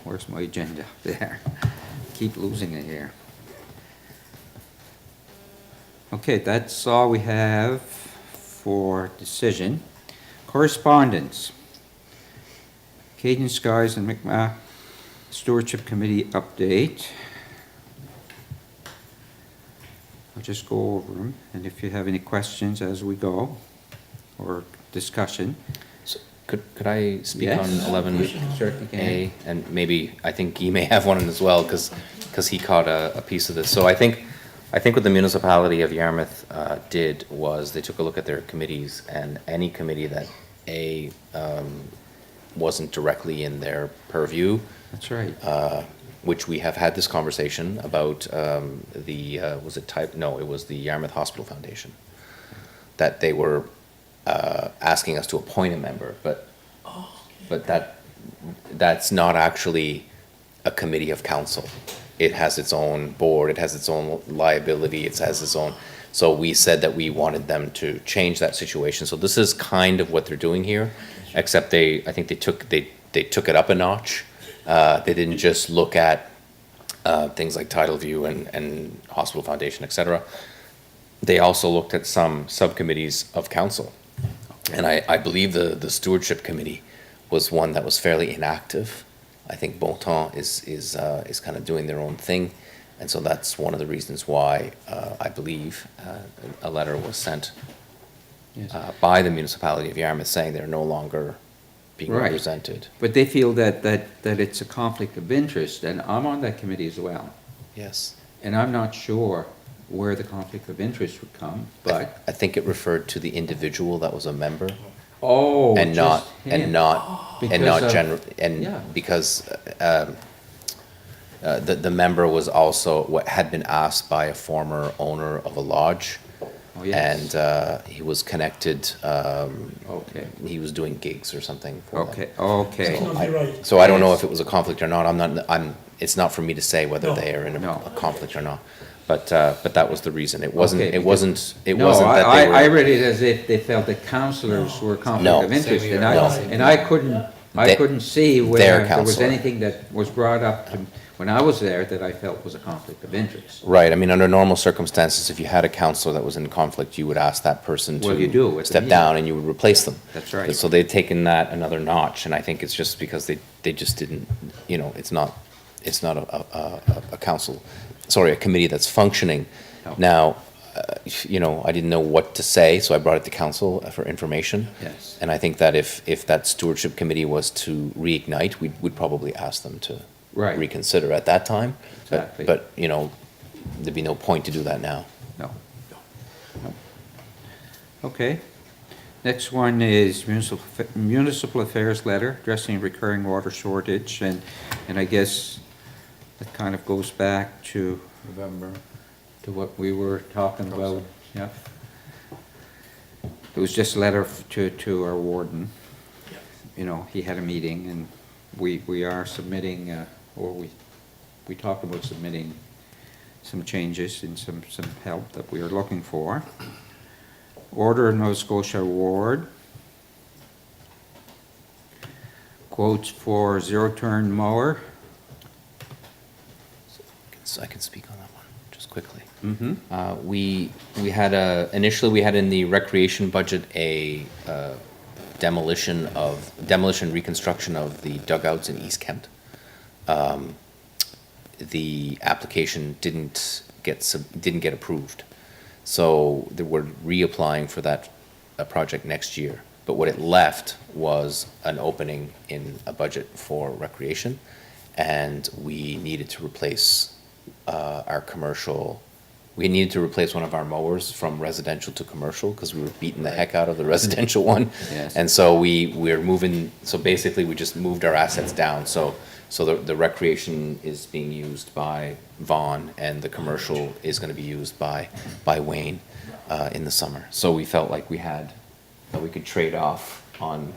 Where's my agenda? There. Keep losing it here. Okay, that's all we have for decision. Correspondence. Acadian Skies and McMath Stewardship Committee update. I'll just go over them, and if you have any questions as we go, or discussion. So could I speak Yes. on 11A? Certainly can. And maybe, I think Guy may have one as well, because he caught a piece of this. So I think what the municipality of Yarmouth did was they took a look at their committees, and any committee that wasn't directly in their purview, That's right. which we have had this conversation about was it type? No, it was the Yarmouth Hospital Foundation, that they were asking us to appoint a member, but that's not actually a committee of council. It has its own board, it has its own liability, it has its own. So we said that we wanted them to change that situation. So this is kind of what they're doing here, except I think they took it up a notch. They didn't just look at things like Tidal View and Hospital Foundation, et cetera. They also looked at some subcommittees of council. And I believe the Stewardship Committee was one that was fairly inactive. I think Bontemps is kind of doing their own thing. And so that's one of the reasons why, I believe, a letter was sent Yes. by the municipality of Yarmouth saying they're no longer being Right. represented. But they feel that it's a conflict of interest, and I'm on that committee as well. Yes. And I'm not sure where the conflict of interest would come, but, I think it referred to the individual that was a member. oh, And not, just him. and not, and Because not of- general, yeah. and because, the member was also, what had been asked by a former owner of a lodge. Oh, yes. And, he was connected, Okay, he was doing gigs or something for them. okay, okay. So you're right. So I don't know if it was a conflict or not, it's not for me to say whether No. they are in No. a conflict or not. But that was the reason, it wasn't, Okay, it wasn't, it No, wasn't that they were. I read it as if they felt that councillors were a conflict No. of interest, Same and here. I, and I They- couldn't see their where there was councillor. anything that was brought up to, when I was there that I felt was a conflict of interest. Right, I mean, under normal circumstances, if you had a councillor that was in conflict, you would ask that person Well, you do at to the step meeting. down and you would replace them. That's right. So they've taken that another notch, and I think it's just because they just didn't, it's not a council, sorry, a committee that's functioning. No. Now, I didn't know what to say, so I brought it to council for information. Yes. And I think that if that stewardship committee was to reignite, we'd probably ask them to Right. reconsider at that time. Exactly. But, there'd be no point to do that now. No. No. Okay. Next one is Municipal Affairs letter addressing recurring water shortage, and I guess it kind of goes back to November. what we were talking about, yeah. It was just a letter to our warden. He had a meeting, and we are submitting, or we talked about submitting some changes and some help that we are looking for. Order of Nova Scotia Award. Quotes for zero-turn mower. So I can speak on that one, just quickly. Mm-hmm. We had initially we had in the recreation budget a demolition reconstruction of the dugouts in East Kent. The application didn't get approved, so we're reapplying for that project next year. But what it left was an opening in a budget for recreation, and we needed to replace our commercial. We needed to replace one of our mowers from residential to commercial because we were beating the heck out of the residential one. Yes. And so we're moving, so basically we just moved our assets down. So the recreation is being used by Vaughn, and the commercial is gonna be used by Wayne in the summer. So we felt like we could trade off on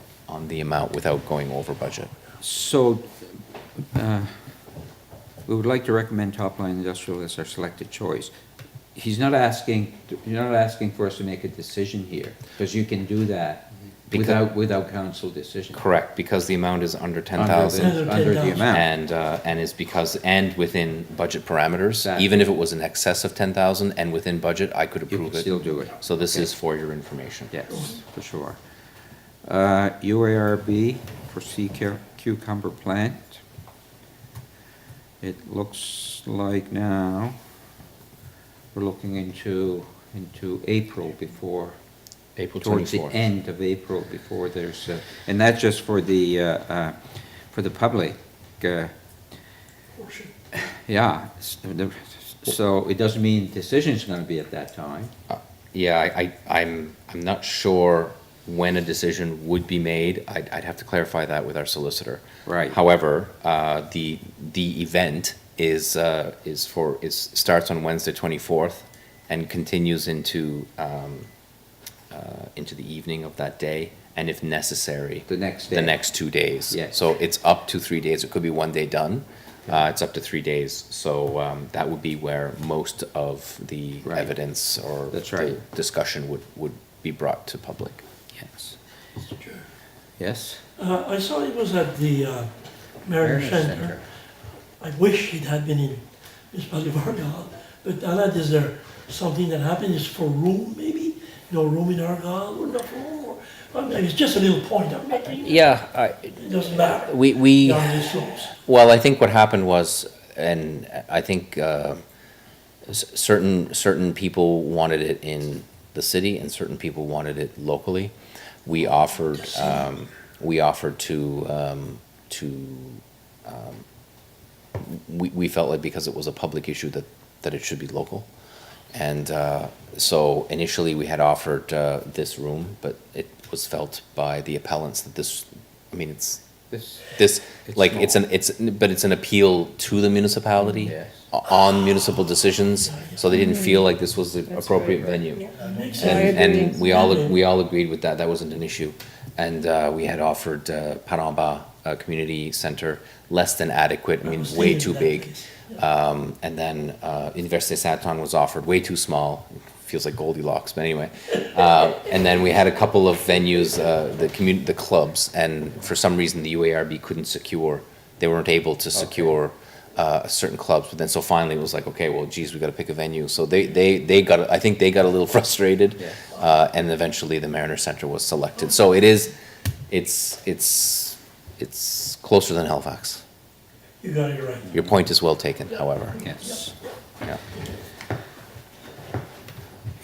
the amount without going over budget. So, we would like to recommend Top Line Industrial as our selected choice. You're not asking for us to make a decision here, because you can do that without council decision. Correct, because the amount is under 10,000. Under the amount. And is because, and within budget parameters, Exactly. even if it was in excess of 10,000 and within budget, I could You approve can it. still do it. So this Okay. is for your information. Yes, for sure. UARB for sea cucumber plant. It looks like now we're looking into April before, April towards the 24th. end of April before there's, and that's just for the public. Yeah, so it doesn't mean decision's gonna be at that time. Yeah, I'm not sure when a decision would be made. I'd have to clarify that with our solicitor. Right. However, the event starts on Wednesday 24th and continues into the evening of that day, and if necessary, The next day. the next 2 days. Yes. So it's up to 3 days. It could be one day done. It's up to 3 days. So that would be where most of the Right. evidence or That's the right. discussion would be brought to public. Yes. Mr. Chair. Yes? I saw it was at the Mariner Center. I wish it had been in Municipality of Argyle, but Alad, is there something that happened, is for room maybe? No room in Argyle, or enough room, or, I mean, it's just a little point I'm making. Yeah, It doesn't matter. we Down these slopes. well, I think what happened was and I think certain people wanted it in the city and certain people wanted it locally. We offered we felt like because it was a public issue that it should be local. And so initially we had offered this room, but it was felt by the appellants that this, I mean, it's like, it's an appeal to the municipality Yes. on municipal decisions, so they didn't feel like this was the appropriate venue. And we all agreed with that, that wasn't an issue. And we had offered Paramba Community Center, less than adequate, I mean, way too big. And then Université Saint-Anne was offered, way too small, feels like Goldilocks, but anyway. And then we had a couple of venues, the clubs, and for some reason the UARB couldn't secure, they weren't able to secure certain clubs, but then so finally it was like, okay, well, geez, we gotta pick a venue. So they got, I think they got a little frustrated, and eventually the Mariner Center was selected. So it's closer than Halifax. You got it right. Your point is well taken, however. Yes. Yeah.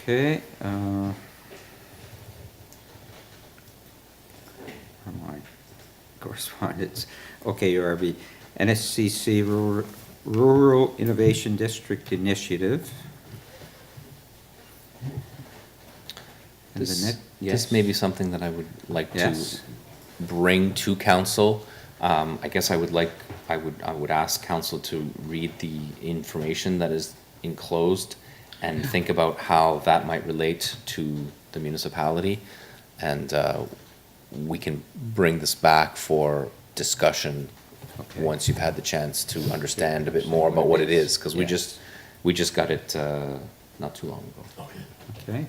Okay. Where am I? Correspondence. Okay, URB. NSCC Rural Innovation District Initiative. And the net, This may be something that I would like to Yes. bring to council. I guess I would ask council to read the information that is enclosed and think about how that might relate to the municipality. And we can bring this back for discussion Okay. once you've had the chance to understand a bit more about what it is, because we Yes. just got it not too long ago. Okay.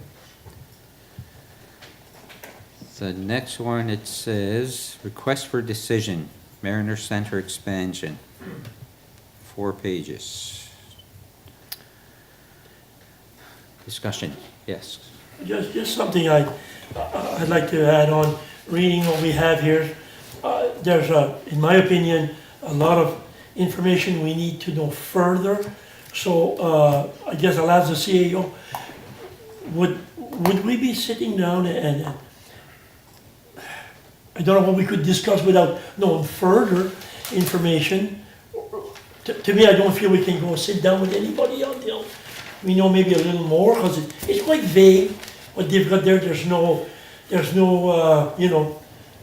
The next one, it says, request for decision, Mariner Center expansion. 4 pages. Discussion, yes. Just something I'd like to add on, reading what we have here. There's in my opinion, a lot of information we need to know further. So I guess I'll ask the CAO, would we be sitting down and I don't know what we could discuss without knowing further information. To me, I don't feel we can go sit down with anybody until we know maybe a little more, because it's quite vague what they've got there. There's no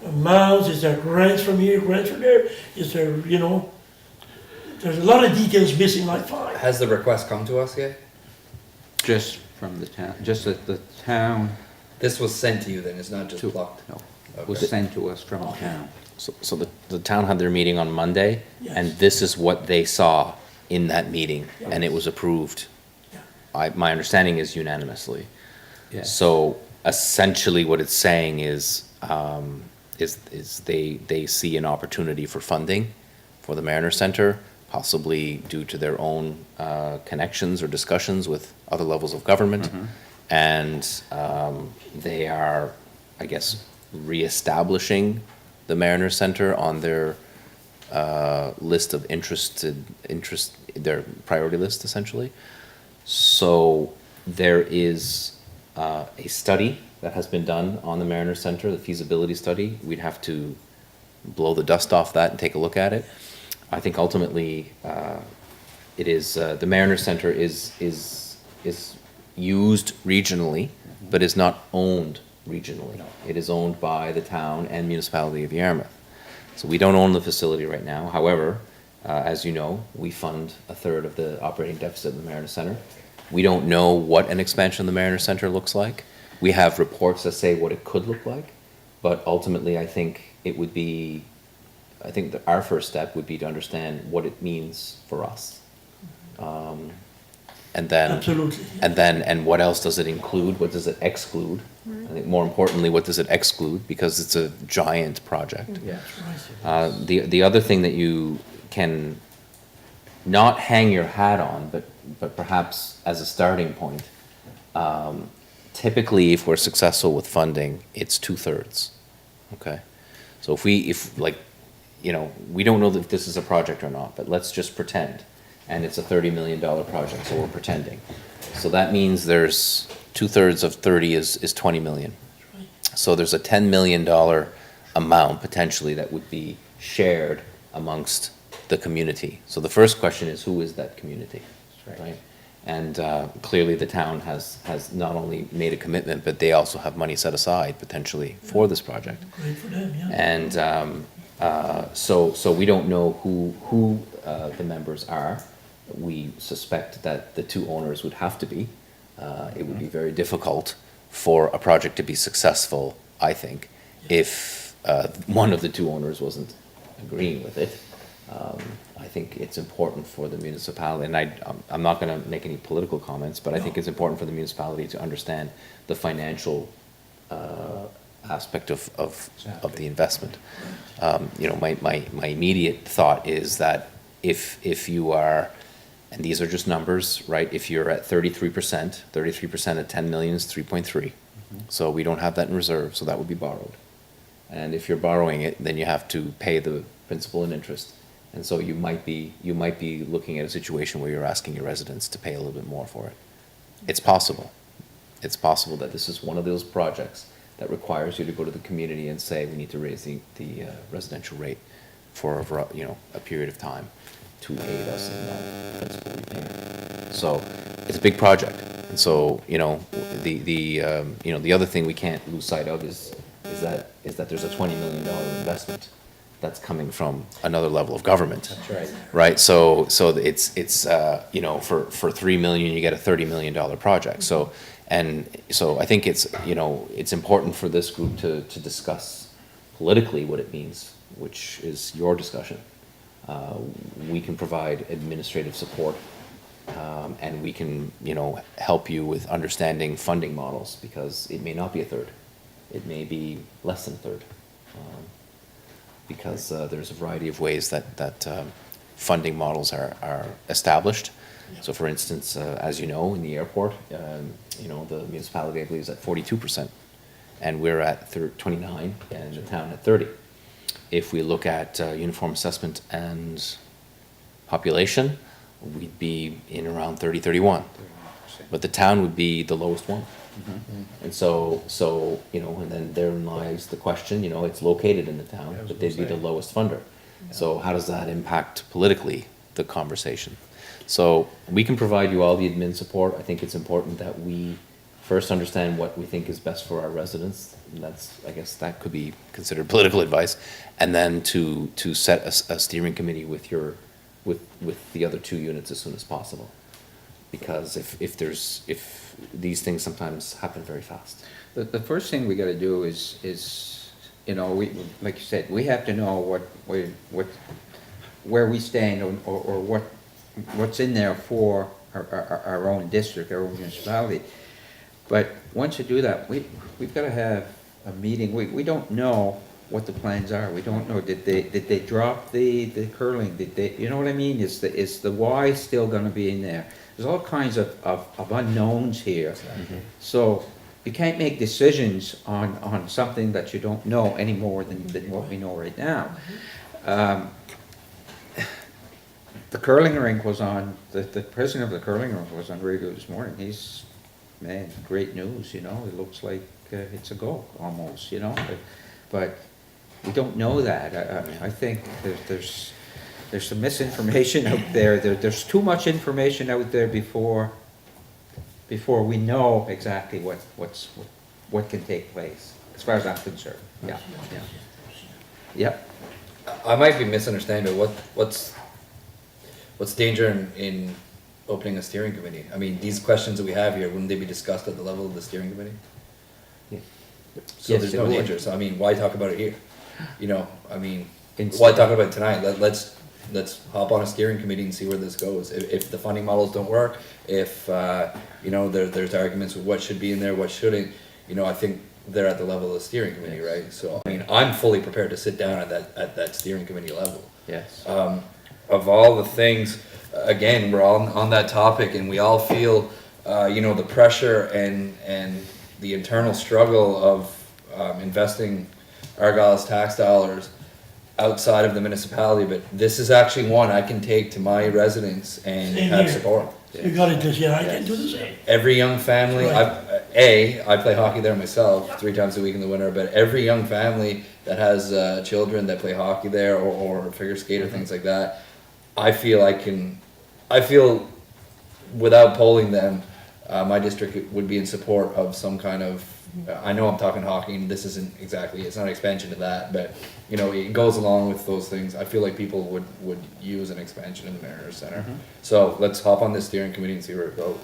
amounts. Is there grants from here, grants from there? Is there, there's a lot of details missing, like fine. Has the request come to us yet? Just from the town, just that the town. This was sent to you then, it's not just blocked? No, was Okay. sent to us from the town. So the town had their meeting on Monday, and Yes. this is what they saw in that meeting, and it was approved. My understanding is unanimously. Yes. So essentially what it's saying is they see an opportunity for funding for the Mariner Center, possibly due to their own connections or discussions with other levels of government. And they are, I guess, reestablishing the Mariner Center on their list of their priority list, essentially. So there is a study that has been done on the Mariner Center, the feasibility study. We'd have to blow the dust off that and take a look at it. I think ultimately it is the Mariner Center is used regionally, but is not owned regionally. It is owned by the town and municipality of Yarmouth. So we don't own the facility right now. However, as you know, we fund a third of the operating deficit of the Mariner Center. We don't know what an expansion of the Mariner Center looks like. We have reports that say what it could look like, but ultimately I think that our first step would be to understand what it means for us. And then, Absolutely. and what else does it include? What does it exclude? I think more importantly, what does it exclude? Because it's a giant project. Yeah. The other thing that you can not hang your hat on, but perhaps as a starting point, typically if we're successful with funding, it's 2/3. Okay, so if we don't know if this is a project or not, but let's just pretend and it's a $30 million project, so we're pretending. So that means there's 2/3 of 30 is 20 million. So there's a $10 million amount potentially that would be shared amongst the community. So the first question is, who is that community, right? And clearly the town has not only made a commitment, but they also have money set aside potentially for this project. Great for them, yeah. And so we don't know who the members are. We suspect that the two owners would have to be. It would be very difficult for a project to be successful, I think, if one of the two owners wasn't agreeing with it. I think it's important for the municipality, and I'm not going to make any political comments, but I think it's important for the municipality to understand the financial aspect of the investment. You know, my immediate thought is that if you are, and these are just numbers, right? If you're at 33% at 10 million is 3.3. So we don't have that in reserve, so that would be borrowed. And if you're borrowing it, then you have to pay the principal and interest. And so you might be looking at a situation where you're asking your residents to pay a little bit more for it. It's possible. It's possible that this is one of those projects that requires you to go to the community and say, we need to raise the residential rate for a period of time to aid us in that principal repayment. So it's a big project. And so, the other thing we can't lose sight of is that there's a $20 million investment that's coming from another level of government. That's right. Right, so it's for 3 million, you get a $30 million project. So I think it's important for this group to discuss politically what it means, which is your discussion. We can provide administrative support, and we can, help you with understanding funding models, because it may not be a third. It may be less than a third. Because there's a variety of ways that funding models are established. So for instance, as you know, in the airport, the municipality, I believe, is at 42%, and we're at 29%, and the town at 30%. If we look at uniform assessment and population, we'd be in around 30-31, but the town would be the lowest one. And so, and then therein lies the question, it's located in the town, but they'd be the lowest funder. So how does that impact politically the conversation? So we can provide you all the admin support. I think it's important that we first understand what we think is best for our residents. And I guess that could be considered political advice. And then to set a steering committee with the other two units as soon as possible. Because if these things sometimes happen very fast. The first thing we gotta do is, we, like you said, we have to know where we stand or what's in there for our own district, our own municipality. But once you do that, we've gotta have a meeting. We don't know what the plans are. We don't know, did they drop the curling? Did they, you know what I mean? Is the Y still gonna be in there? There's all kinds of unknowns here. So you can't make decisions on something that you don't know any more than what we know right now. The curling rink was on, the president of the curling rink was on radio this morning. He's, man, great news, it looks like it's a go almost, but we don't know that. I think there's some misinformation out there. There's too much information out there before we know exactly what can take place, as far as I'm concerned. Yeah. Yep. I might be misunderstanding, but what's danger in opening a steering committee? I mean, these questions that we have here, wouldn't they be discussed at the level of the steering committee? Yeah. So Yes, there's it no would. danger. So I mean, why talk about it here? Why talk about it tonight? Let's hop on a steering committee and see where this goes. If the funding models don't work, if there's arguments with what should be in there, what shouldn't, I think they're at the level of the steering committee, right? So I mean, I'm fully prepared to sit down at that steering committee level. Yes. Of all the things, again, we're all on that topic, and we all feel the pressure and the internal struggle of investing Argyle's tax dollars outside of the municipality, but this is actually one I can take to my residents and Same have here. support. You got it this year, I can do the same. Every young family, I play hockey there myself 3 times a week in the winter, but every young family that has children that play hockey there or figure skate or things like that, I feel without polling them, my district would be in support of some kind of, I know I'm talking hockey and this isn't exactly, it's not an expansion of that, but you know, it goes along with those things. I feel like people would use an expansion of the Mariners Center. So let's hop on this steering committee and see where it goes.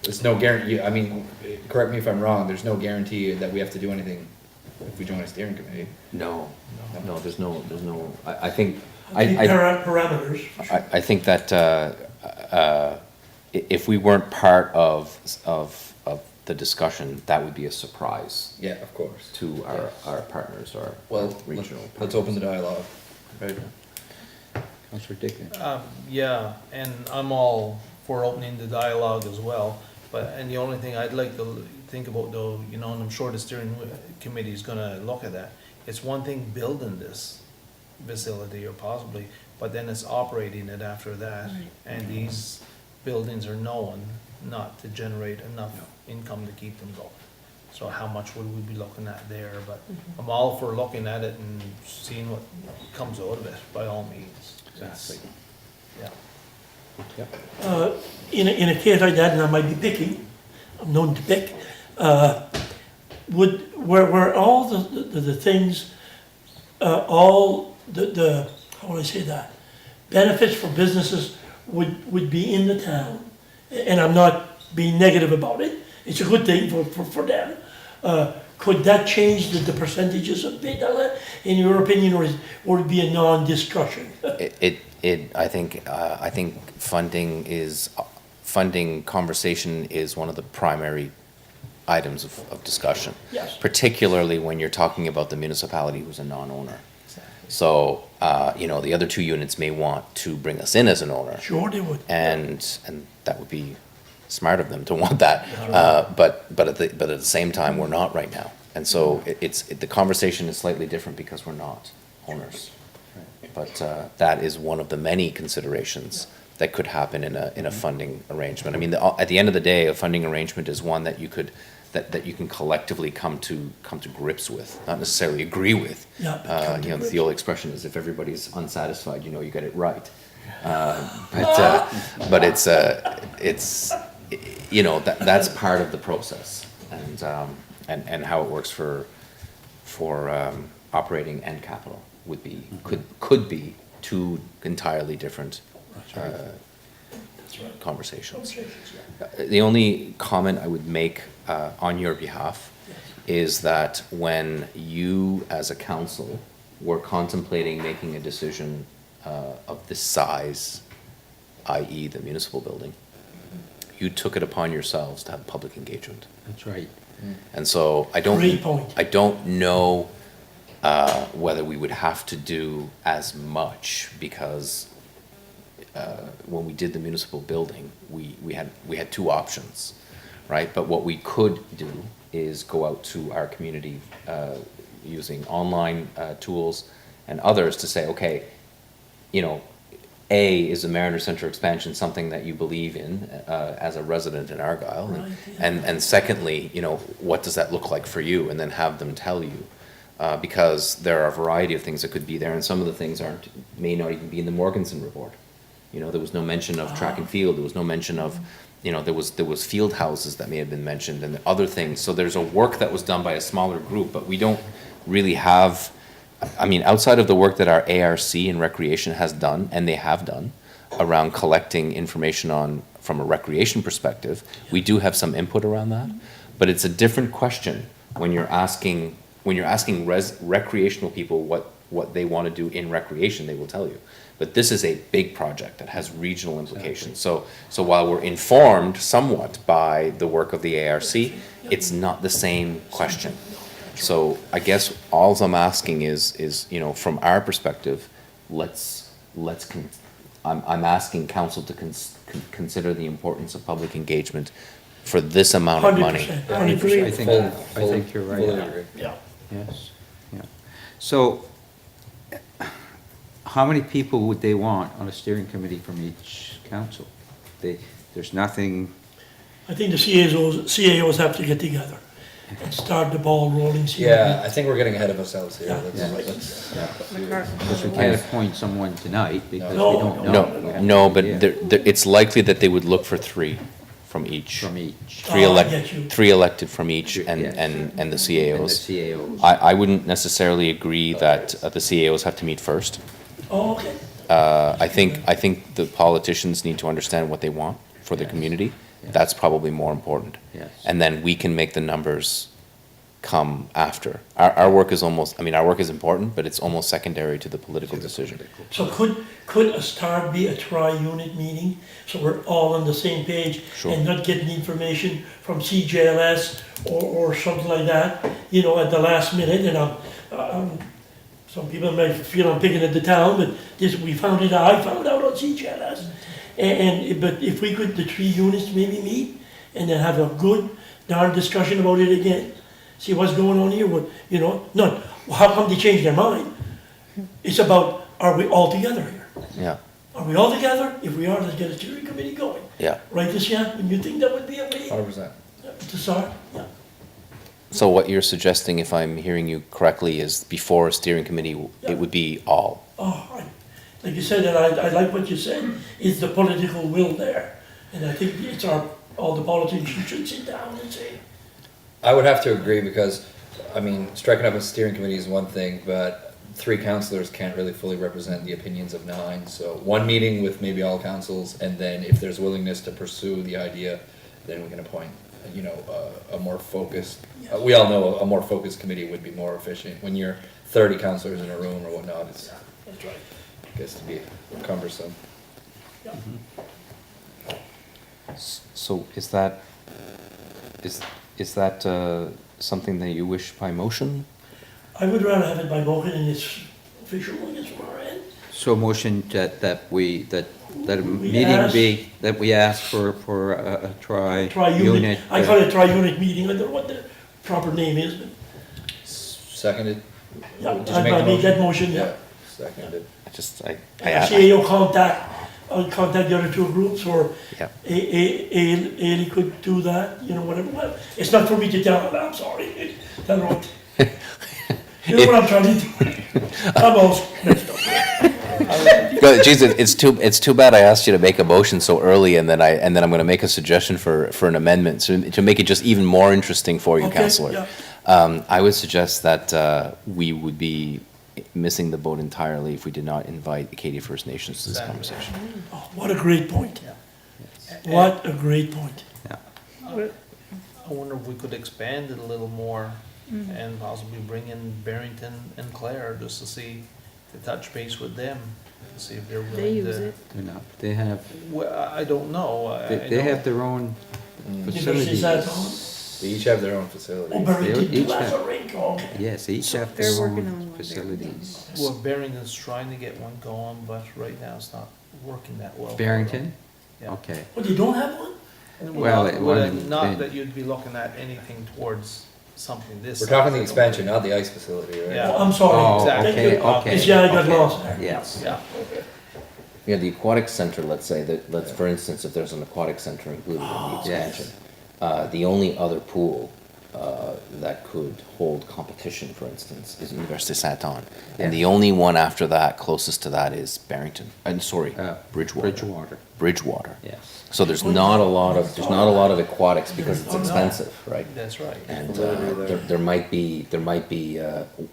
There's no guarantee, I mean, correct me if I'm wrong, there's no guarantee that we have to do anything if we join a steering committee. No, there's no, I think, I think there are parameters. I think that if we weren't part of the discussion, that would be a surprise Yeah, of course. to our partners, our Well, regional. let's open the dialogue. Right. Councillor Dickon. Yeah, and I'm all for opening the dialogue as well, and the only thing I'd like to think about though, you know, and I'm sure the steering committee is gonna look at that, it's one thing building this facility or possibly, but then it's operating it after that. And these buildings are known not to generate enough income to keep them going. So how much would we be looking at there? But I'm all for looking at it and seeing what comes out of it, by all means. Exactly. Yeah. In a case like that, and I might be picky, I'm known to pick, were all the things, all the, how would I say that? Benefits for businesses would be in the town, and I'm not being negative about it, it's a good thing for them. Could that change the percentages of bid, in your opinion, or would it be a non-discussion? I think funding conversation is one of the primary items of discussion. Yes. Particularly when you're talking about the municipality who's a non-owner. So, you know, the other 2 units may want to bring us in as an owner. Sure they would. And that would be smart of them to want that. But at the same time, we're not right now. And so the conversation is slightly different because we're not owners. But that is one of the many considerations that could happen in a funding arrangement. I mean, at the end of the day, a funding arrangement is one that you could that you can collectively come to grips with, not necessarily agree with. Yeah. You know, the old expression is if everybody's unsatisfied, you know you get it right. But it's you know, that's part of the process, and how it works for operating and capital would be could be 2 entirely different conversations. The only comment I would make on your behalf is that when you, as a council, were contemplating making a decision of this size, i.e. the municipal building, you took it upon yourselves to have public engagement. That's right. And so I Great point. don't know whether we would have to do as much, because when we did the municipal building, we had 2 options, right? But what we could do is go out to our community using online tools and others to say, okay, you know, A, is the Mariner Centre expansion something that you believe in as a resident in Argyle? Right, yeah. And secondly, you know, what does that look like for you? And then have them tell you. Because there are a variety of things that could be there, and some of the things may not even be in the Morganson report. You know, there was no mention of track and field, there was no mention of, you know, there was field houses that may have been mentioned and other things. So there's a work that was done by a smaller group, but we don't really have, I mean, outside of the work that our ARC and Recreation has done, and they have done, around collecting information from a recreation perspective, we do have some input around that. But it's a different question when you're asking recreational people what they want to do in recreation, they will tell you. But this is a big project that has regional implications. So while we're informed somewhat by the work of the ARC, it's not the same question. So I guess all I'm asking is, you know, from our perspective, I'm asking council to consider the importance of public engagement for this amount of money. 100%. I think you're right. Fully agree. Yeah. Yes, yeah. So, how many people would they want on a steering committee from each council? There's nothing, I think the CAOs have to get together and start the ball rolling. see what Yeah, I think we're getting ahead of ourselves here. Yeah. Let's- because we can't appoint someone tonight because we No. don't know. We No, have no, no but idea it's likely that they would look for three from each. from each. Three Oh, I elect, get you. three elected from each and Yes. the And the CAOs. CAOs. I wouldn't necessarily agree that the CAOs have to meet first. Oh, okay. I think the politicians need to understand what they want for the Yes. community. Yes. That's probably more important. Yes. And then we can make the numbers come after. Our work is almost, I mean, our work is important, but it's almost secondary to the political decision. So could a start be a tri-unit meeting, so we're all on the same page? Sure. And not getting information from CJLS or something like that, you know, at the last minute, and some people might feel I'm picking at the town, but this, I found out on CJLS. But if we could, the 3 units maybe meet, and then have a good darn discussion about it again, see what's going on here, what, you know, not, how come they changed their mind? It's about, are we all together here? Yeah, Are we all together? If we are, let's get a steering committee going. yeah. Right, Lucian, and you think that would be a way 100%. to start? Yeah. So what you're suggesting, if I'm hearing you correctly, is before a steering committee, it would be all. Oh, like you said, and I like what you said, is the political will there? And I think it's all the politicians should sit down and say, I would have to agree because, I mean, striking up a steering committee is one thing, but 3 councillors can't really fully represent the opinions of 9. So one meeting with maybe all councils, and then if there's willingness to pursue the idea, then we can appoint, you know, a more focused, we all know a more focused committee would be more efficient. When you're 30 councillors in a room or whatnot, that's right. it gets to be cumbersome. So is that something that you wish by motion? I would rather have it by motion and it's official, I guess, from our end. So motion that a We meeting ask- be, that we ask for a Tri-unit, tri-unit. I call it tri-unit meeting, I don't know what the proper name is, but, Seconded? yeah, Did you I make the made that motion? motion, yeah. Seconded. CAO I'll contact the other 2 groups, or Yeah. Ailey could do that, you know, whatever. Well, it's not for me to tell them, I'm sorry. Tell them what. You know what I'm trying to do? I'm all messed up. Geez, it's too bad I asked you to make a motion so early, and then I'm going to make a suggestion for an amendment to make it just even more interesting for you, Okay, Councillor. yeah. I would suggest that we would be missing the boat entirely if we did not invite Acadia First Nations to this Exactly. conversation. Oh, what a great point. What a great point. I wonder if we could expand it a little more and possibly bring in Barrington and Clare just to see, to touch base with them, to see if they're They willing use to. it. They're not, they have, Well, I don't know. they have their own University facilities. Saton. They each have their own facility. Oh, Barrington, each that's have- a rink, okay. Yes, they each have They're their working on own one there. facilities. Well, Barrington's trying to get one going, but right now it's not working that well. for them. Barrington? Yeah. Okay. Oh, they don't have one? Well, Not- it well, wasn't not been- that you'd be looking at anything towards something this. We're talking size, the I don't expansion, think. not the ice facility, right? Yeah. Oh, I'm sorry. Oh, Thank okay, you. okay. Yes, yeah, I got okay. lost there. Yes. Yeah. Yeah, the aquatic center, let's say, for instance, if there's an aquatic center included in the expansion, the only other pool that could hold competition, for instance, is University of Saint-Anne. And the only one after that, closest to that, is Barrington, Bridgewater. Bridgewater. Yes. So there's not a lot of aquatics because it's expensive, right? That's right. And there might be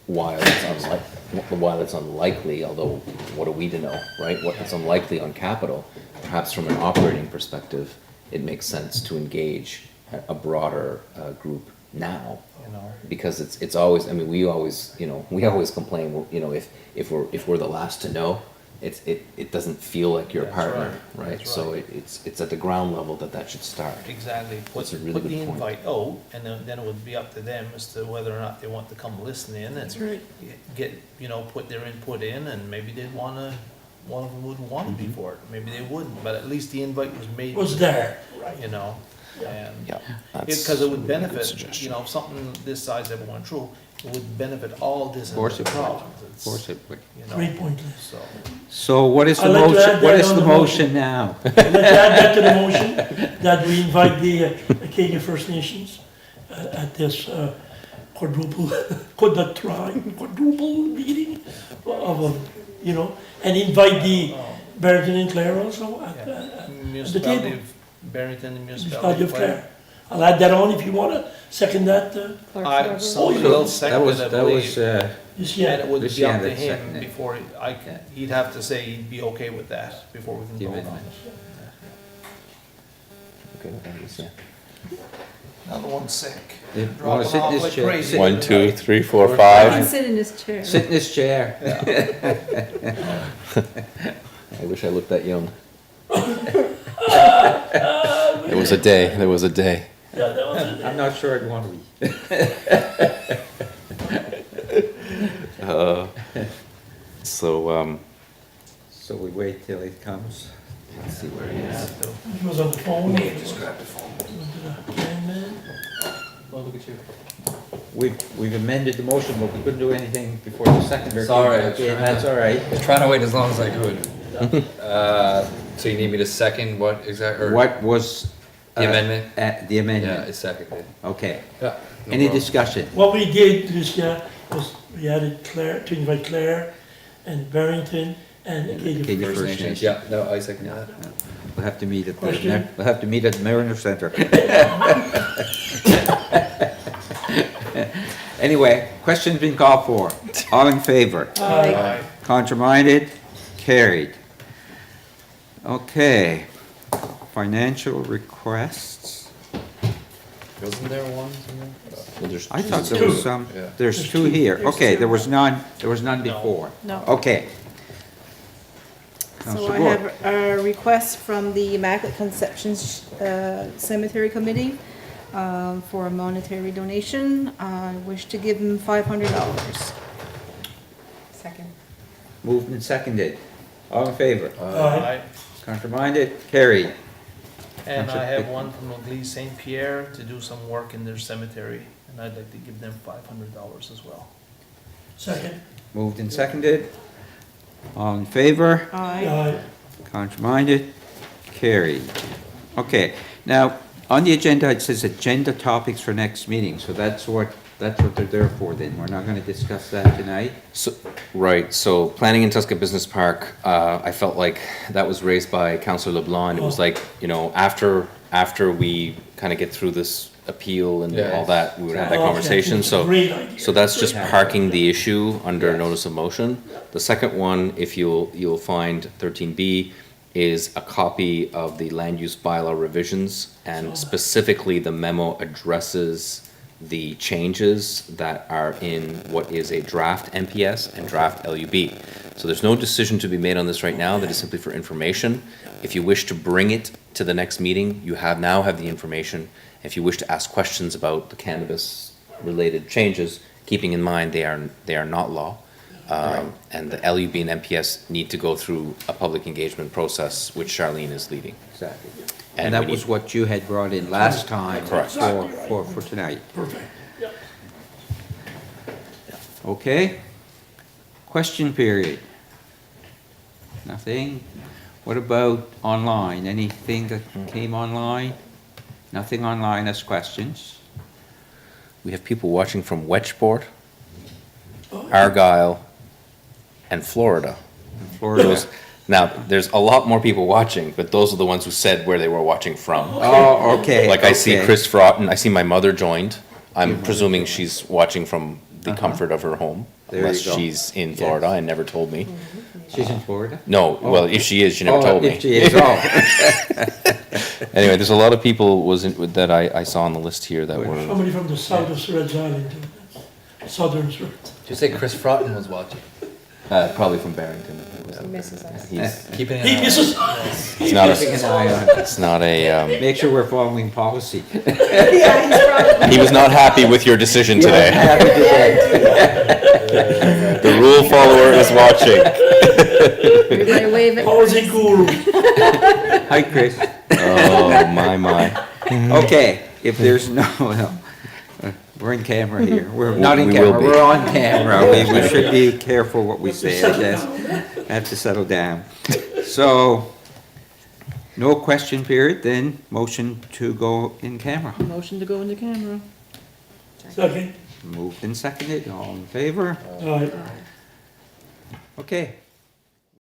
while it's unlikely, although what are we to know, right? What it's unlikely on capital, perhaps from an operating perspective, it makes sense to engage a broader group now. You know. Because it's always, I mean, we always complain, you know, if we're the last to know, it doesn't feel like you're a That's partner, right. right? That's So right. it's at the ground level that should start. Exactly. Put, That's a really put good the point. invite out, and then it would be up to them as to whether or not they want to come listen in and That's right. get, you know, put their input in, and maybe they'd wanna, one of them wouldn't wanna be Mm-hmm. for it, maybe they wouldn't, but at least the invite was made. Was there, right. You know, and. Yeah. that's Because it would a really good benefit, suggestion. you know, if something this size ever went through, would benefit all this. Forcibly. It's, Forcibly. you know, Very pointless. So, So what is the I'd like to motion, add what that is on the the motion now? Let's add that to the motion, that we invite the Acadian First Nations at this quadruple meeting of, you know, and invite the Barrington and Clare also at the Municipality table. of Barrington and Municipality Municipality of of Clare. I'll add that on if you wanna second that, Somebody else That seconded, was, I that was, believe. just And it yet. would be Lucian up to had him seconded. before, he'd have to say he'd be okay with that before we can The vote on amendment. it. Okay, that is, yeah. Another one's sick. You wanna Dropping sit in off this like chair? crazy. Sit- 1, 2, 3, 4, He 5. can sit in his chair. sit in this chair. I wish I looked that young. There was a day, there was a day. Yeah, that was it. I'm not sure I'd want to be. So, So we wait till it comes. let's see where he is. He was on the phone. Just grab the phone. Well, look at you. We've amended the motion, but we couldn't do anything before the seconder. Sorry, came back in. That's all right. I was trying to wait as long as I could. So you need me to second what exactly? What was? The amendment? The Yeah, amendment, it's seconded. okay. Yeah. no Any problem. discussion? What we did this year was we added Clare, to invite Clare and Barrington and Acadian Acadian First First. Nations. Yeah, no, I second that. We'll have to meet at Question? we'll have to meet at the Mariner Center. Anyway, question's been called for. All in favor? Aye. Contraminded? Carried. Okay. Financial requests. Wasn't there one? Well, there's I thought Two. there was some, Yeah. there's two here. Okay, there was none before. No. Okay. So Councillor I Gord. have a request from the Immaculate Conception Cemetery Committee for a monetary donation. I wish to give them $500. Second. Moved and seconded. All in favor? Aye. Contraminded? Carried. And Councillor I have Pickton. one from L'église Saint Pierre to do some work in their cemetery, and I'd like to give them $500 as well. Second. Moved and seconded. All in favor? Aye. Contraminded? Carried. Okay, now, on the agenda, it says agenda topics for next meeting, so that's what they're there for then. We're not gonna discuss that tonight. So, right, so planning in Tuscan Business Park, I felt like that was raised by Councillor LeBlanc. It was like, you know, after we kind of get through this appeal and Yeah. all that, we would have that Oh, okay. conversation, It's a so. great idea. So that's just parking the issue under Yes. notice of motion. The second one, if you'll find 13B, is a copy of the land use bylaw revisions, and specifically the memo addresses the changes that are in what is a draft MPS and draft LUB. So there's no decision to be made on this right now, that is simply for information. If you wish to bring it to the next meeting, you now have the information. If you wish to ask questions about the cannabis-related changes, keeping in mind they are not law. And the LUB and MPS need to go through a public engagement process, which Charlene is leading. Exactly. And And that we was need- what you had brought in last time Correct. for tonight. Perfect. Okay? Question period. Nothing? What about online? Anything that came online? Nothing online as questions? We have people watching from Wedgeport, Argyle, and Florida. Florida? Those- Now, there's a lot more people watching, but those are the ones who said where they were watching from. Oh, okay. Like I see okay. Chris Fraughton, I see my mother joined. I'm presuming she's watching from the comfort of her home, There you unless go. she's in Florida and never told me. She's in Florida? No, well, if she is, she never Oh, told if me. she is, oh. Anyway, there's a lot of people that I saw on the list here that were, Somebody from the south of Red Island, southern Surrey. Did you say Chris Fraughton was watching? probably from Barrington. He misses us. He's, Keeping an He eye on misses. it's not Keeping an a, eye on it. it's not a, Make sure we're following policy. Yeah, he's probably. he was not happy with your decision today. Happy today. The rule follower is watching. Everybody wave it. Policy guru. Hi, Chris. Oh, my. Okay, if there's no, well, We're in camera here. We're not in We will camera, be. we're on camera. We should be careful what we say, I guess. Have to settle down. So, no question period, then motion to go in camera. Motion to go into camera. Second, Moved and seconded, all in favor? aye. Okay,